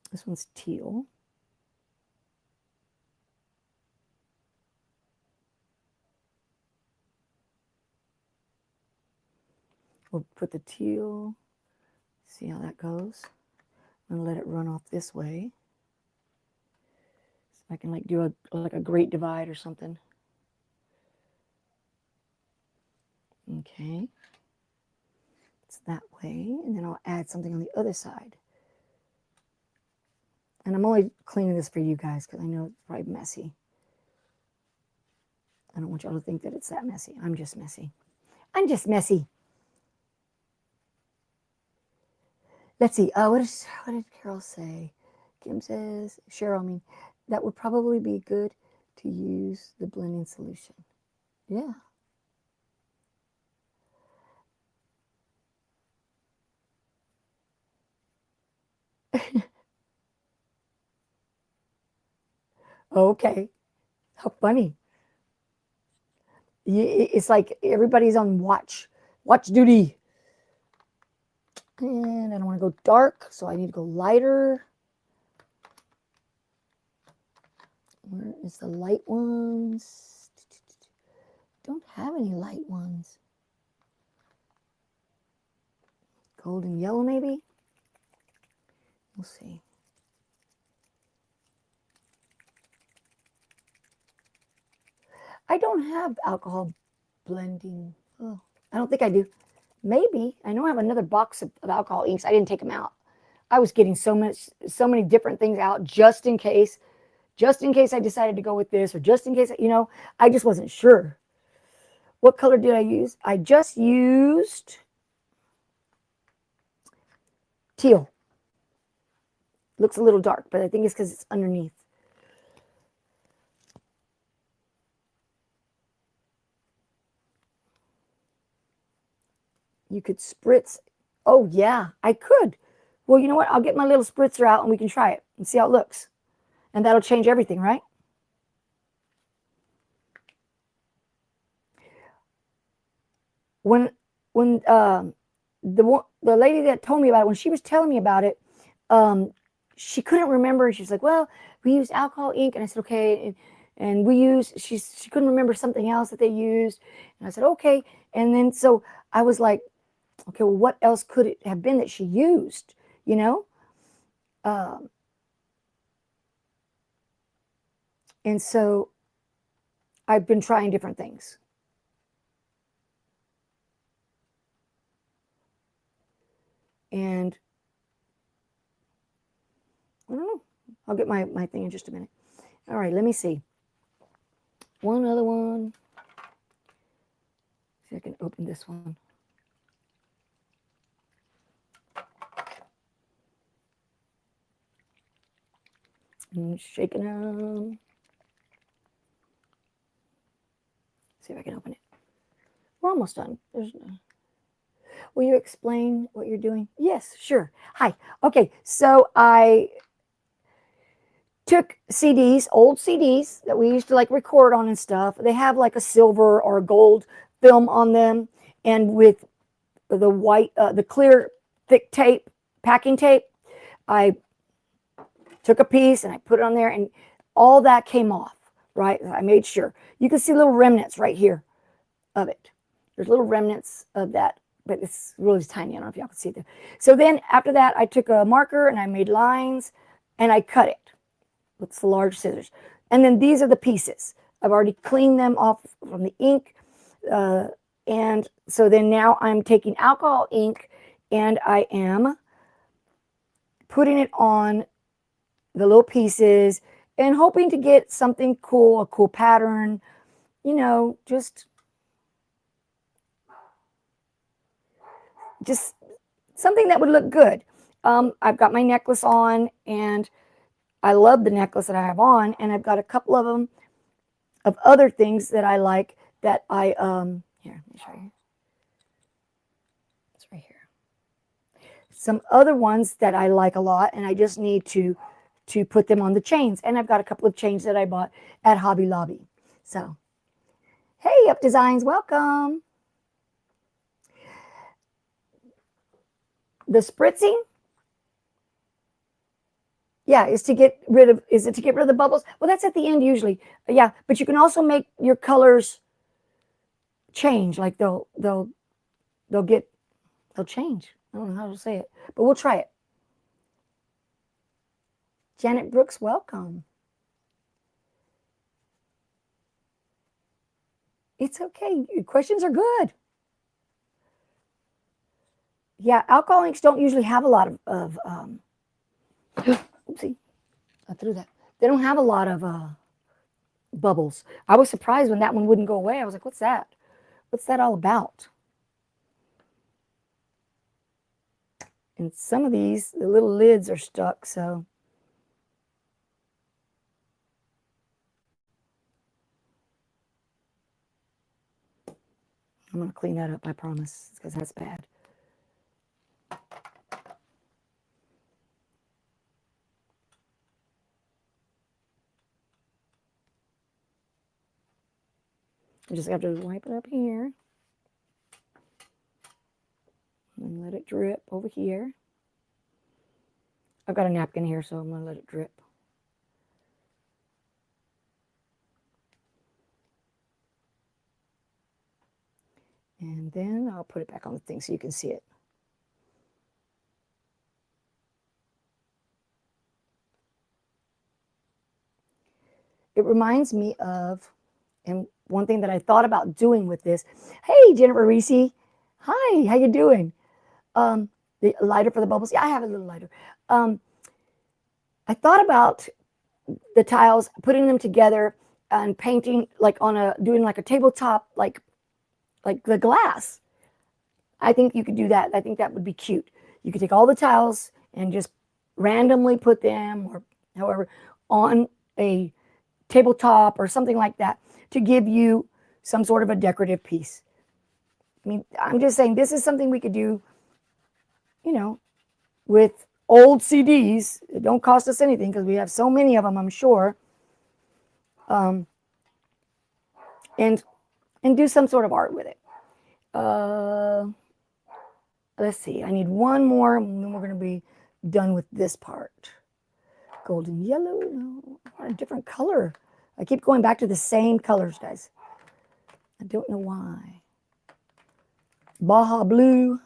This one's teal. We'll put the teal, see how that goes. I'm gonna let it run off this way. So I can like do like a great divide or something. Okay. It's that way, and then I'll add something on the other side. And I'm only cleaning this for you guys because I know it's probably messy. I don't want y'all to think that it's that messy. I'm just messy. I'm just messy. Let's see. What did Carol say? Kim says, Cheryl, I mean, that would probably be good to use the blending solution. Yeah. Okay. How funny. It's like everybody's on watch duty. And I don't want to go dark, so I need to go lighter. Where is the light ones? Don't have any light ones. Golden yellow, maybe? We'll see. I don't have alcohol blending. Oh, I don't think I do. Maybe. I know I have another box of alcohol inks. I didn't take them out. I was getting so many different things out just in case I decided to go with this, or just in case, I just wasn't sure. What color did I use? I just used teal. Looks a little dark, but I think it's because it's underneath. You could spritz. Oh, yeah, I could. Well, you know what? I'll get my little spritzer out and we can try it and see how it looks. And that'll change everything, right? When the lady that told me about it, when she was telling me about it, she couldn't remember. She was like, well, we used alcohol ink. And I said, okay. And we used, she couldn't remember something else that they used. And I said, okay. And then so I was like, okay, well, what else could it have been that she used, and so I've been trying different things. And I don't know. I'll get my thing in just a minute. All right, let me see. One other one. See if I can open this one. And shaking them. See if I can open it. We're almost done. Will you explain what you're doing? Yes, sure. Hi. Okay, so I took CDs, old CDs that we used to like record on and stuff. They have like a silver or a gold film on them, and with the white, the clear, thick tape, packing tape, I took a piece and I put it on there, and all that came off, right? I made sure. You can see little remnants right here of it. There's little remnants of that, but it's really tiny. I don't know if y'all can see that. So then after that, I took a marker and I made lines and I cut it with the large scissors. And then these are the pieces. I've already cleaned them off from the ink. And so then now I'm taking alcohol ink and I am putting it on the little pieces and hoping to get something cool, a cool pattern, you know, just something that would look good. I've got my necklace on, and I love the necklace that I have on, and I've got a couple of them of other things that I like that I here, let me show you. It's right here. Some other ones that I like a lot, and I just need to put them on the chains. And I've got a couple of chains that I bought at Hobby Lobby. So, hey, Up Designs, welcome. The spritzing, yeah, is to get rid of, is it to get rid of the bubbles? Well, that's at the end usually. Yeah, but you can also make your colors change. Like they'll change. I don't know how to say it, but we'll try it. Janet Brooks, welcome. It's okay. Questions are good. Yeah, alcohol inks don't usually have a lot of oopsie, I threw that. They don't have a lot of bubbles. I was surprised when that one wouldn't go away. I was like, what's that? What's that all about? And some of these, the little lids are stuck, so. I'm going to clean that up, I promise, because that's bad. I just have to wipe it up here and let it drip over here. I've got a napkin here, so I'm going to let it drip. And then I'll put it back on the thing so you can see it. It reminds me of, and one thing that I thought about doing with this. Hey, Jennifer Reese. Hi, how you doing? The lighter for the bubbles. Yeah, I have a little lighter. I thought about the tiles, putting them together and painting like on doing like a tabletop, like the glass. I think you could do that. I think that would be cute. You could take all the tiles and just randomly put them, or however, on a tabletop or something like that to give you some sort of a decorative piece. I mean, I'm just saying this is something we could do, you know, with old CDs. It don't cost us anything because we have so many of them, I'm sure. And do some sort of art with it. Let's see. I need one more, and then we're going to be done with this part. Golden yellow. No, I want a different color. I keep going back to the same colors, guys. I don't know why. Baja blue.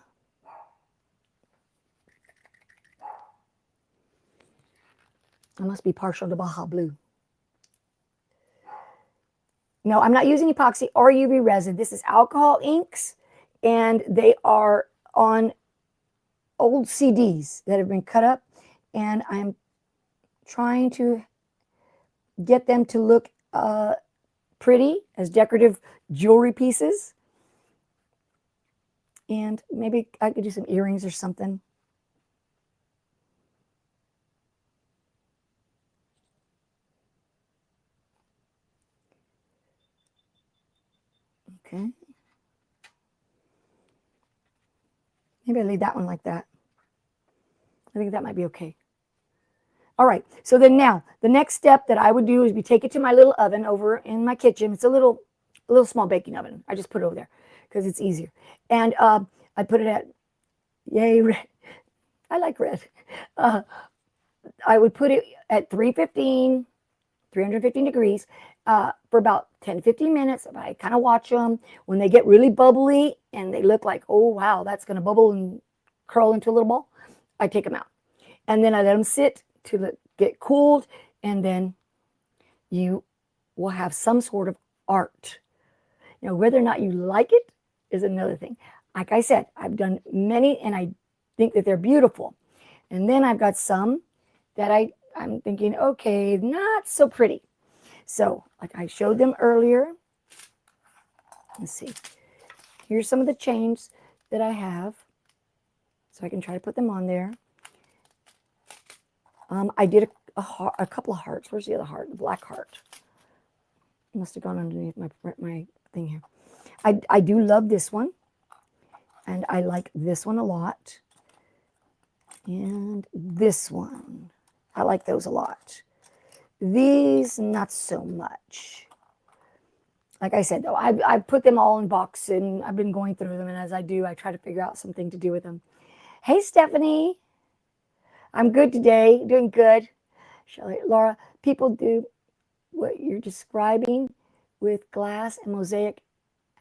I must be partial to Baja blue. No, I'm not using epoxy or UV resin. This is alcohol inks, and they are on old CDs that have been cut up, and I'm trying to get them to look pretty as decorative jewelry pieces. And maybe I could do some earrings or something. Okay. Maybe I leave that one like that. I think that might be okay. All right, so then now the next step that I would do is we take it to my little oven over in my kitchen. It's a little small baking oven. I just put it over there because it's easier. And I put it at, yay, red. I like red. I would put it at 315 degrees for about 10-15 minutes. I kind of watch them. When they get really bubbly and they look like, oh, wow, that's going to bubble and curl into a little ball, I take them out. And then I let them sit to get cooled, and then you will have some sort of art. You know, whether or not you like it is another thing. Like I said, I've done many, and I think that they're beautiful. And then I've got some that I'm thinking, okay, not so pretty. So like I showed them earlier, let's see, here's some of the chains that I have. So I can try to put them on there. I did a couple of hearts. Where's the other heart? The black heart. Must have gone underneath my thing here. I do love this one. And I like this one a lot. And this one. I like those a lot. These, not so much. Like I said, though, I put them all in box and I've been going through them. And as I do, I try to figure out something to do with them. Hey, Stephanie. I'm good today. Doing good. Shelley, Laura, people do what you're describing with glass and mosaic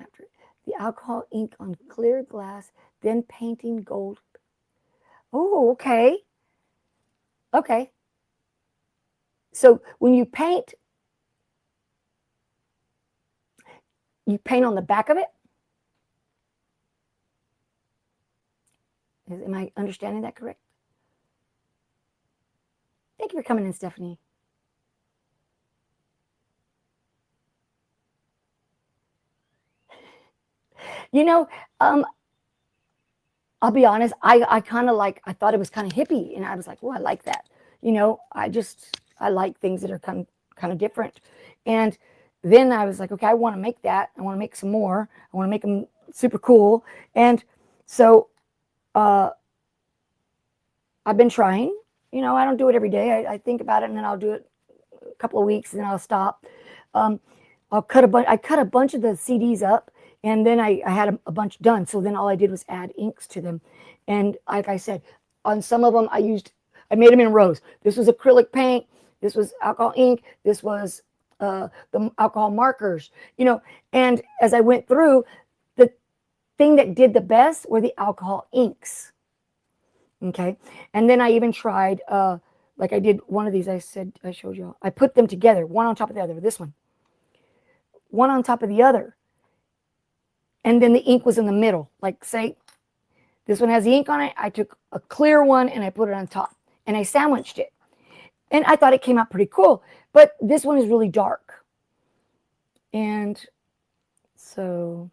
after the alcohol ink on clear glass, then painting gold. Oh, okay. Okay. So when you paint on the back of it? Am I understanding that correct? Thank you for coming in, Stephanie. You know, I'll be honest, I kind of like, I thought it was kind of hippie, and I was like, oh, I like that. You know, I like things that are kind of different. And then I was like, okay, I want to make that. I want to make some more. I want to make them super cool. And so I've been trying. You know, I don't do it every day. I think about it, and then I'll do it a couple of weeks, and then I'll stop. I cut a bunch of the CDs up, and then I had a bunch done. So then all I did was add inks to them. And like I said, on some of them I made them in rows. This was acrylic paint. This was alcohol ink. This was the alcohol markers, you know. And as I went through, the thing that did the best were the alcohol inks. Okay. And then I even tried, like I did one of these, I showed you all. I put them together, one on top of the other, this one on top of the other. And then the ink was in the middle. Like, say, this one has the ink on it. I took a clear one and I put it on top. And I sandwiched it. And I thought it came out pretty cool. But this one is really dark. And so,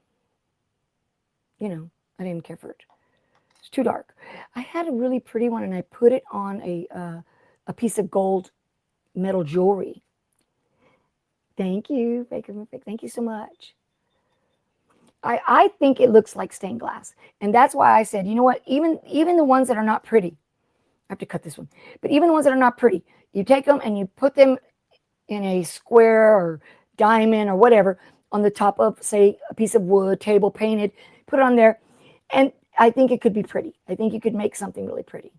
you know, I didn't care for it. It's too dark. I had a really pretty one, and I put it on a piece of gold metal jewelry. Thank you, Baker. Thank you so much. I think it looks like stained glass. And that's why I said, you know what, even the ones that are not pretty, I have to cut this one, but even the ones that are not pretty, you take them and you put them in a square or diamond or whatever on the top of, say, a piece of wood, table painted, put it on there. And I think it could be pretty. I think you could make something really pretty.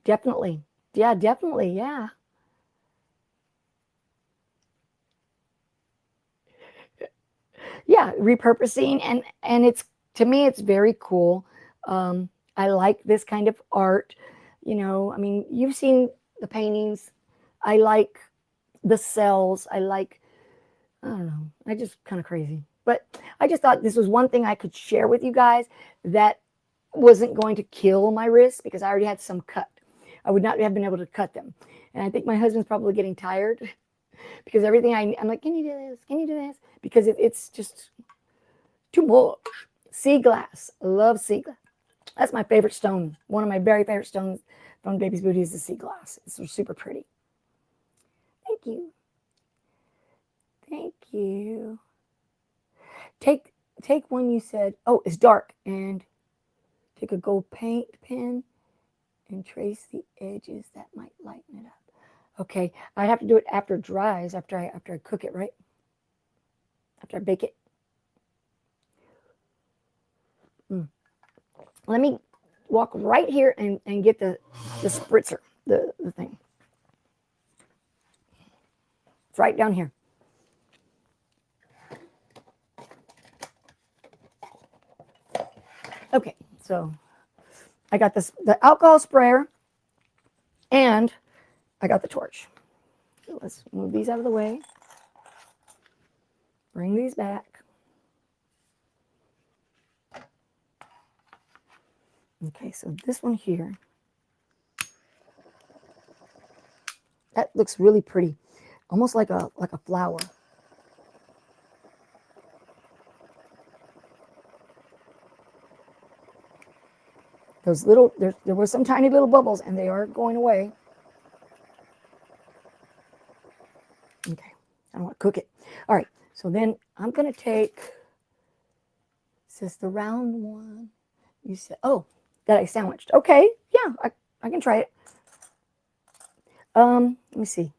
Definitely. Yeah, definitely. Yeah. Yeah, repurposing, and it's, to me, it's very cool. I like this kind of art. You know, I mean, you've seen the paintings. I like the cells. I like, I don't know, I just kind of crazy. But I just thought this was one thing I could share with you guys that wasn't going to kill my wrists, because I already had some cut. I would not have been able to cut them. And I think my husband's probably getting tired because everything I'm like, can you do this? Can you do this? Because it's just too much. Sea glass. I love sea glass. That's my favorite stone. One of my very favorite stones from Baby's Booty is the sea glass. It's super pretty. Thank you. Thank you. Take one you said, oh, it's dark, and take a gold paint pen and trace the edges that might lighten it up. Okay, I have to do it after it dries, after I cook it, right? After I bake it. Let me walk right here and get the spritzer, the thing. It's right down here. Okay, so I got the alcohol sprayer, and I got the torch. So let's move these out of the way. Bring these back. Okay, so this one here, That looks really pretty, almost like a flower. Those little, there were some tiny little bubbles, and they are going away. Okay, I don't want to cook it. All right, so then I'm going to take, is this the round one? You said, oh, that I sandwiched. Okay, yeah, I can try it. Let me see.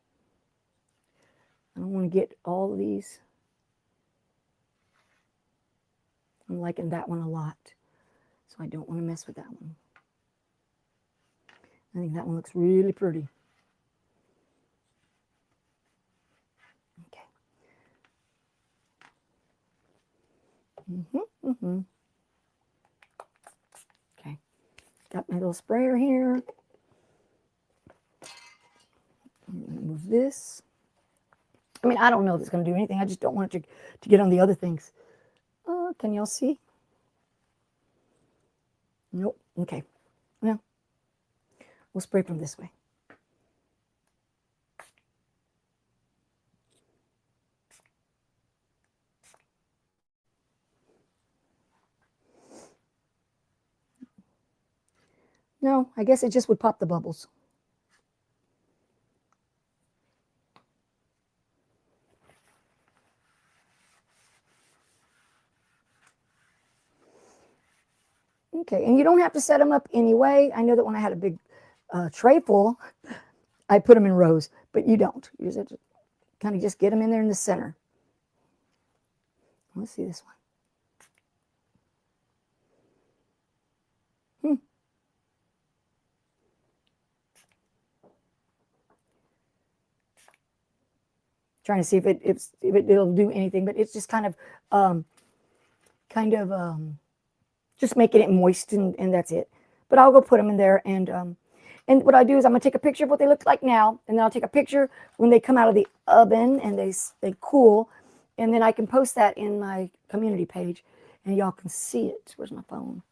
I don't want to get all of these. I'm liking that one a lot, so I don't want to mess with that one. I think that one looks really pretty. Okay. Okay. Got my little sprayer here. Move this. I mean, I don't know if it's going to do anything. I just don't want it to get on the other things. Can y'all see? Nope. Okay. Well, we'll spray from this way. No, I guess it just would pop the bubbles. Okay, and you don't have to set them up anyway. I know that when I had a big tray full, I put them in rows, but you don't. You just have to kind of just get them in there in the center. Let's see this one. Trying to see if it'll do anything, but it's just kind of just making it moist, and that's it. But I'll go put them in there, and what I do is I'm gonna take a picture of what they look like now, and then I'll take a picture when they come out of the oven and they cool, and then I can post that in my community page, and y'all can see it. Where's my phone?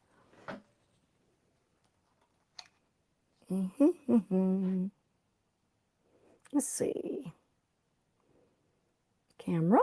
Let's see. Camera.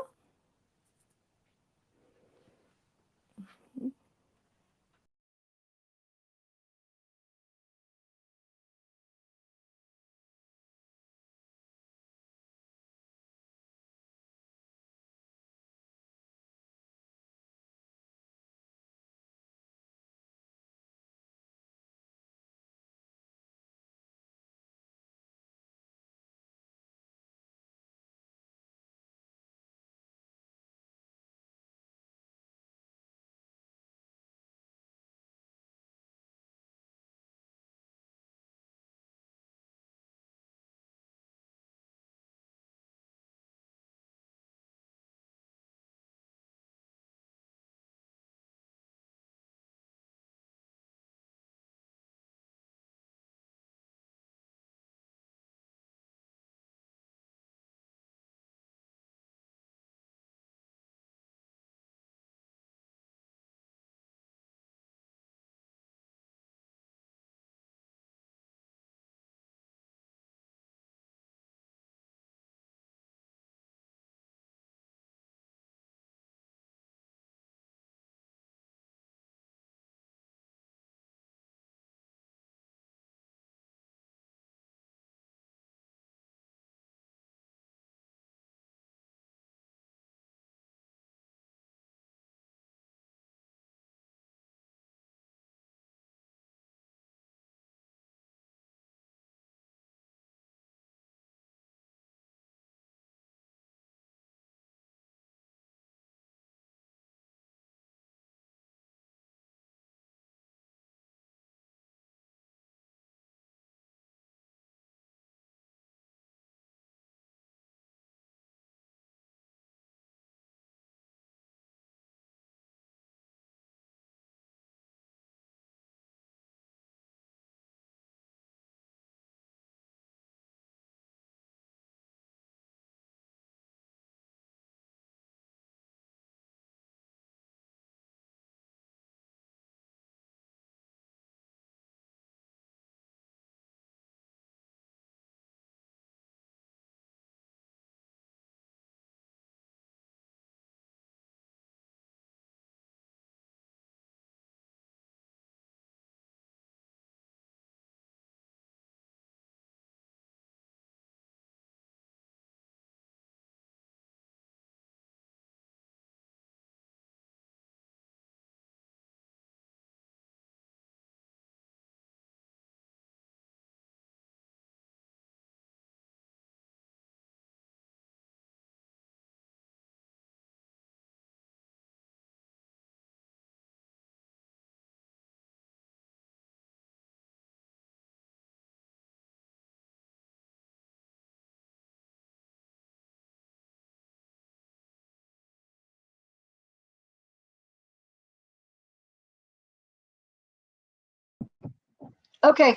Okay.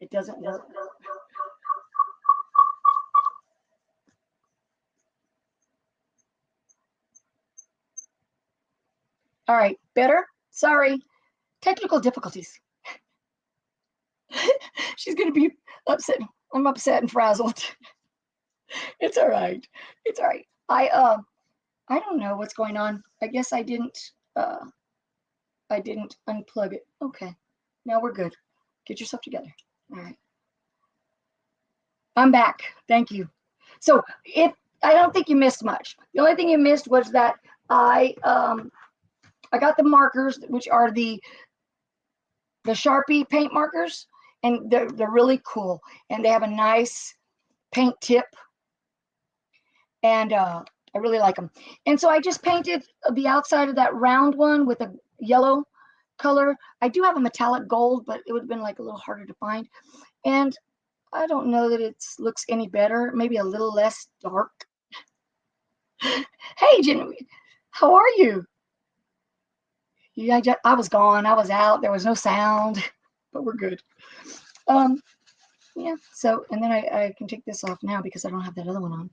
It doesn't work. All right, better? Sorry, technical difficulties. She's gonna be upset. I'm upset and frazzled. It's all right. It's all right. I don't know what's going on. I guess I didn't unplug it. Okay. Now we're good. Get yourself together. All right. I'm back. Thank you. So I don't think you missed much. The only thing you missed was that I got the markers, which are the Sharpie paint markers, and they're really cool, and they have a nice paint tip, and I really like them. And so I just painted the outside of that round one with a yellow color. I do have a metallic gold, but it would have been like a little harder to find. And I don't know that it looks any better, maybe a little less dark. Hey, Genevieve, how are you? Yeah, I was gone. I was out. There was no sound, but we're good. Yeah. So, and then I can take this off now because I don't have that other one on.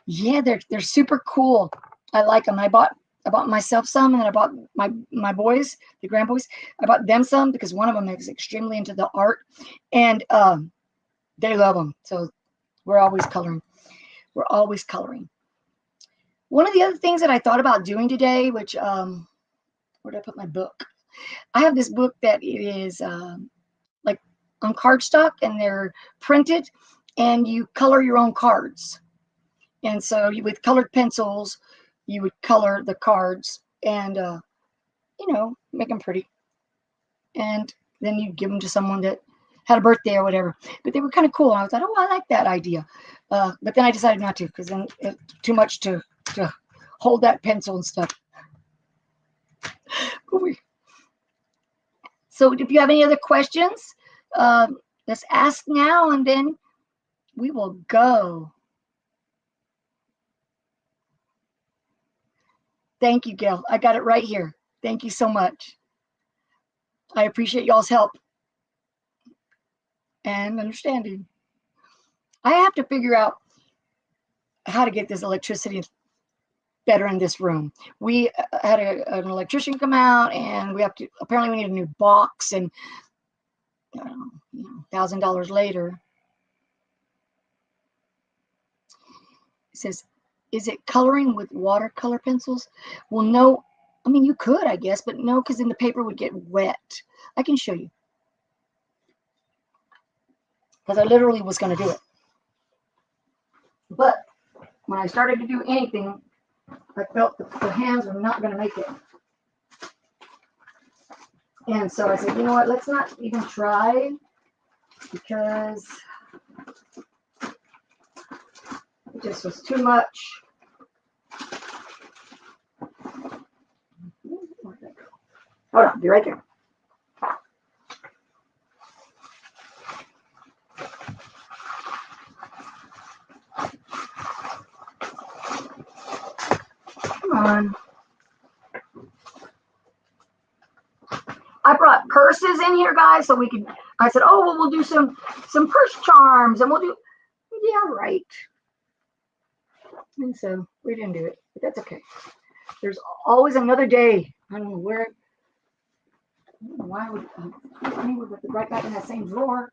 Yeah, they're super cool. I like them. I bought myself some, and then I bought my boys, the grandboys. I bought them some because one of them is extremely into the art, and they love them. So we're always coloring. We're always coloring. One of the other things that I thought about doing today, which where did I put my book? I have this book that it is like on cardstock, and they're printed, and you color your own cards. And so with colored pencils, you would color the cards and, make them pretty. And then you give them to someone that had a birthday or whatever. But they were kind of cool. And I thought, oh, I like that idea. But then I decided not to, because then it's too much to hold that pencil and stuff. So if you have any other questions, let's ask now, and then we will go. Thank you, Gail. I got it right here. Thank you so much. I appreciate y'all's help and understanding. I have to figure out how to get this electricity better in this room. We had an electrician come out, and apparently we need a new box, and $1,000 later. It says, is it coloring with watercolor pencils? Well, no. I mean, you could, I guess, but no, because then the paper would get wet. I can show you. Because I literally was going to do it. But when I started to do anything, I felt the hands were not going to make it. And so I said, you know what, let's not even try, because it just was too much. Hold on, be right there. Come on. I brought purses in here, guys, so we could. I said, oh, well, we'll do some purse charms, and we'll do. Yeah, right. And so we didn't do it, but that's okay. There's always another day. I don't know where. Why would we would put it right back in that same drawer?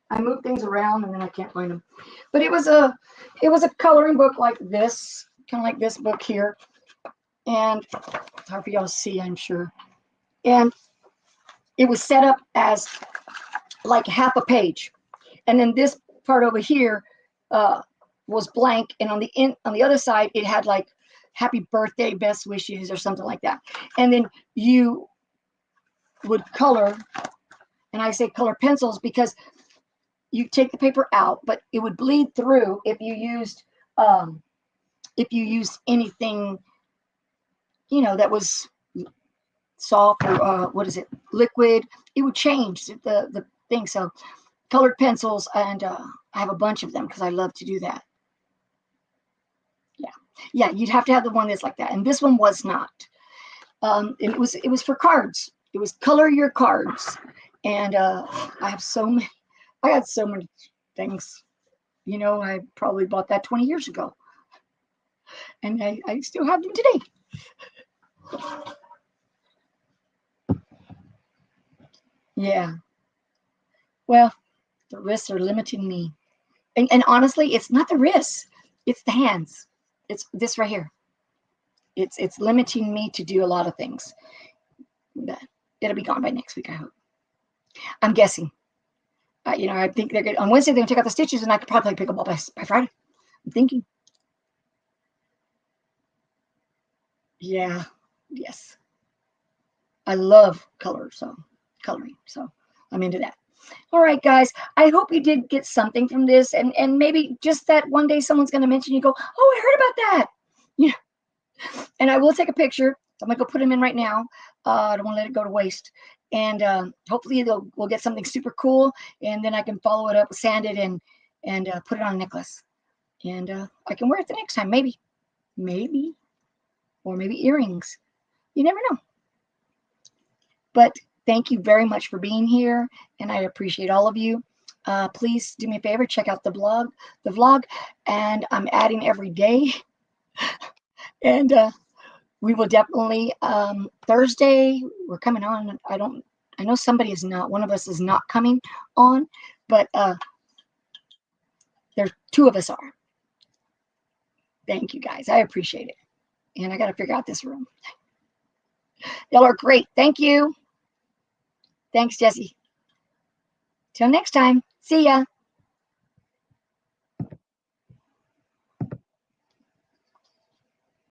I move things around and then I can't find them. But it was a coloring book like this, kind of like this book here. And it's hard for y'all to see, I'm sure. And it was set up as like half a page. And then this part over here was blank, and on the other side it had like happy birthday, best wishes, or something like that. And then you would color, and I say color pencils because you take the paper out, but it would bleed through if you used anything, that was soft or what is it, liquid. It would change the thing. So colored pencils, and I have a bunch of them because I love to do that. Yeah, you'd have to have the one that's like that, and this one was not. And it was for cards. It was color your cards, and I have so many. I got so many things. You know, I probably bought that 20 years ago, and I still have them today. Yeah. Well, the wrists are limiting me, and honestly, it's not the wrists. It's the hands. It's this right here. It's limiting me to do a lot of things. But it'll be gone by next week, I hope. I'm guessing. You know, I think they're good. On Wednesday, they're going to take out the stitches, and I could probably pick them up by Friday. I'm thinking. Yeah. Yes. I love coloring, so I'm into that. All right, guys. I hope you did get something from this, and maybe just that one day someone's going to mention you, go, oh, I heard about that. Yeah. And I will take a picture. I'm going to go put them in right now. I don't want to let it go to waste. And hopefully we'll get something super cool, and then I can follow it up, sand it, and put it on a necklace. And I can wear it the next time, maybe. Or maybe earrings. You never know. But thank you very much for being here, and I appreciate all of you. Please do me a favor, check out the vlog, and I'm adding every day. And we will definitely Thursday we're coming on. I know somebody is not, one of us is not coming on, but there two of us are. Thank you guys. I appreciate it. And I got to figure out this room. Y'all are great. Thank you. Thanks, Jesse. Till next time. See ya.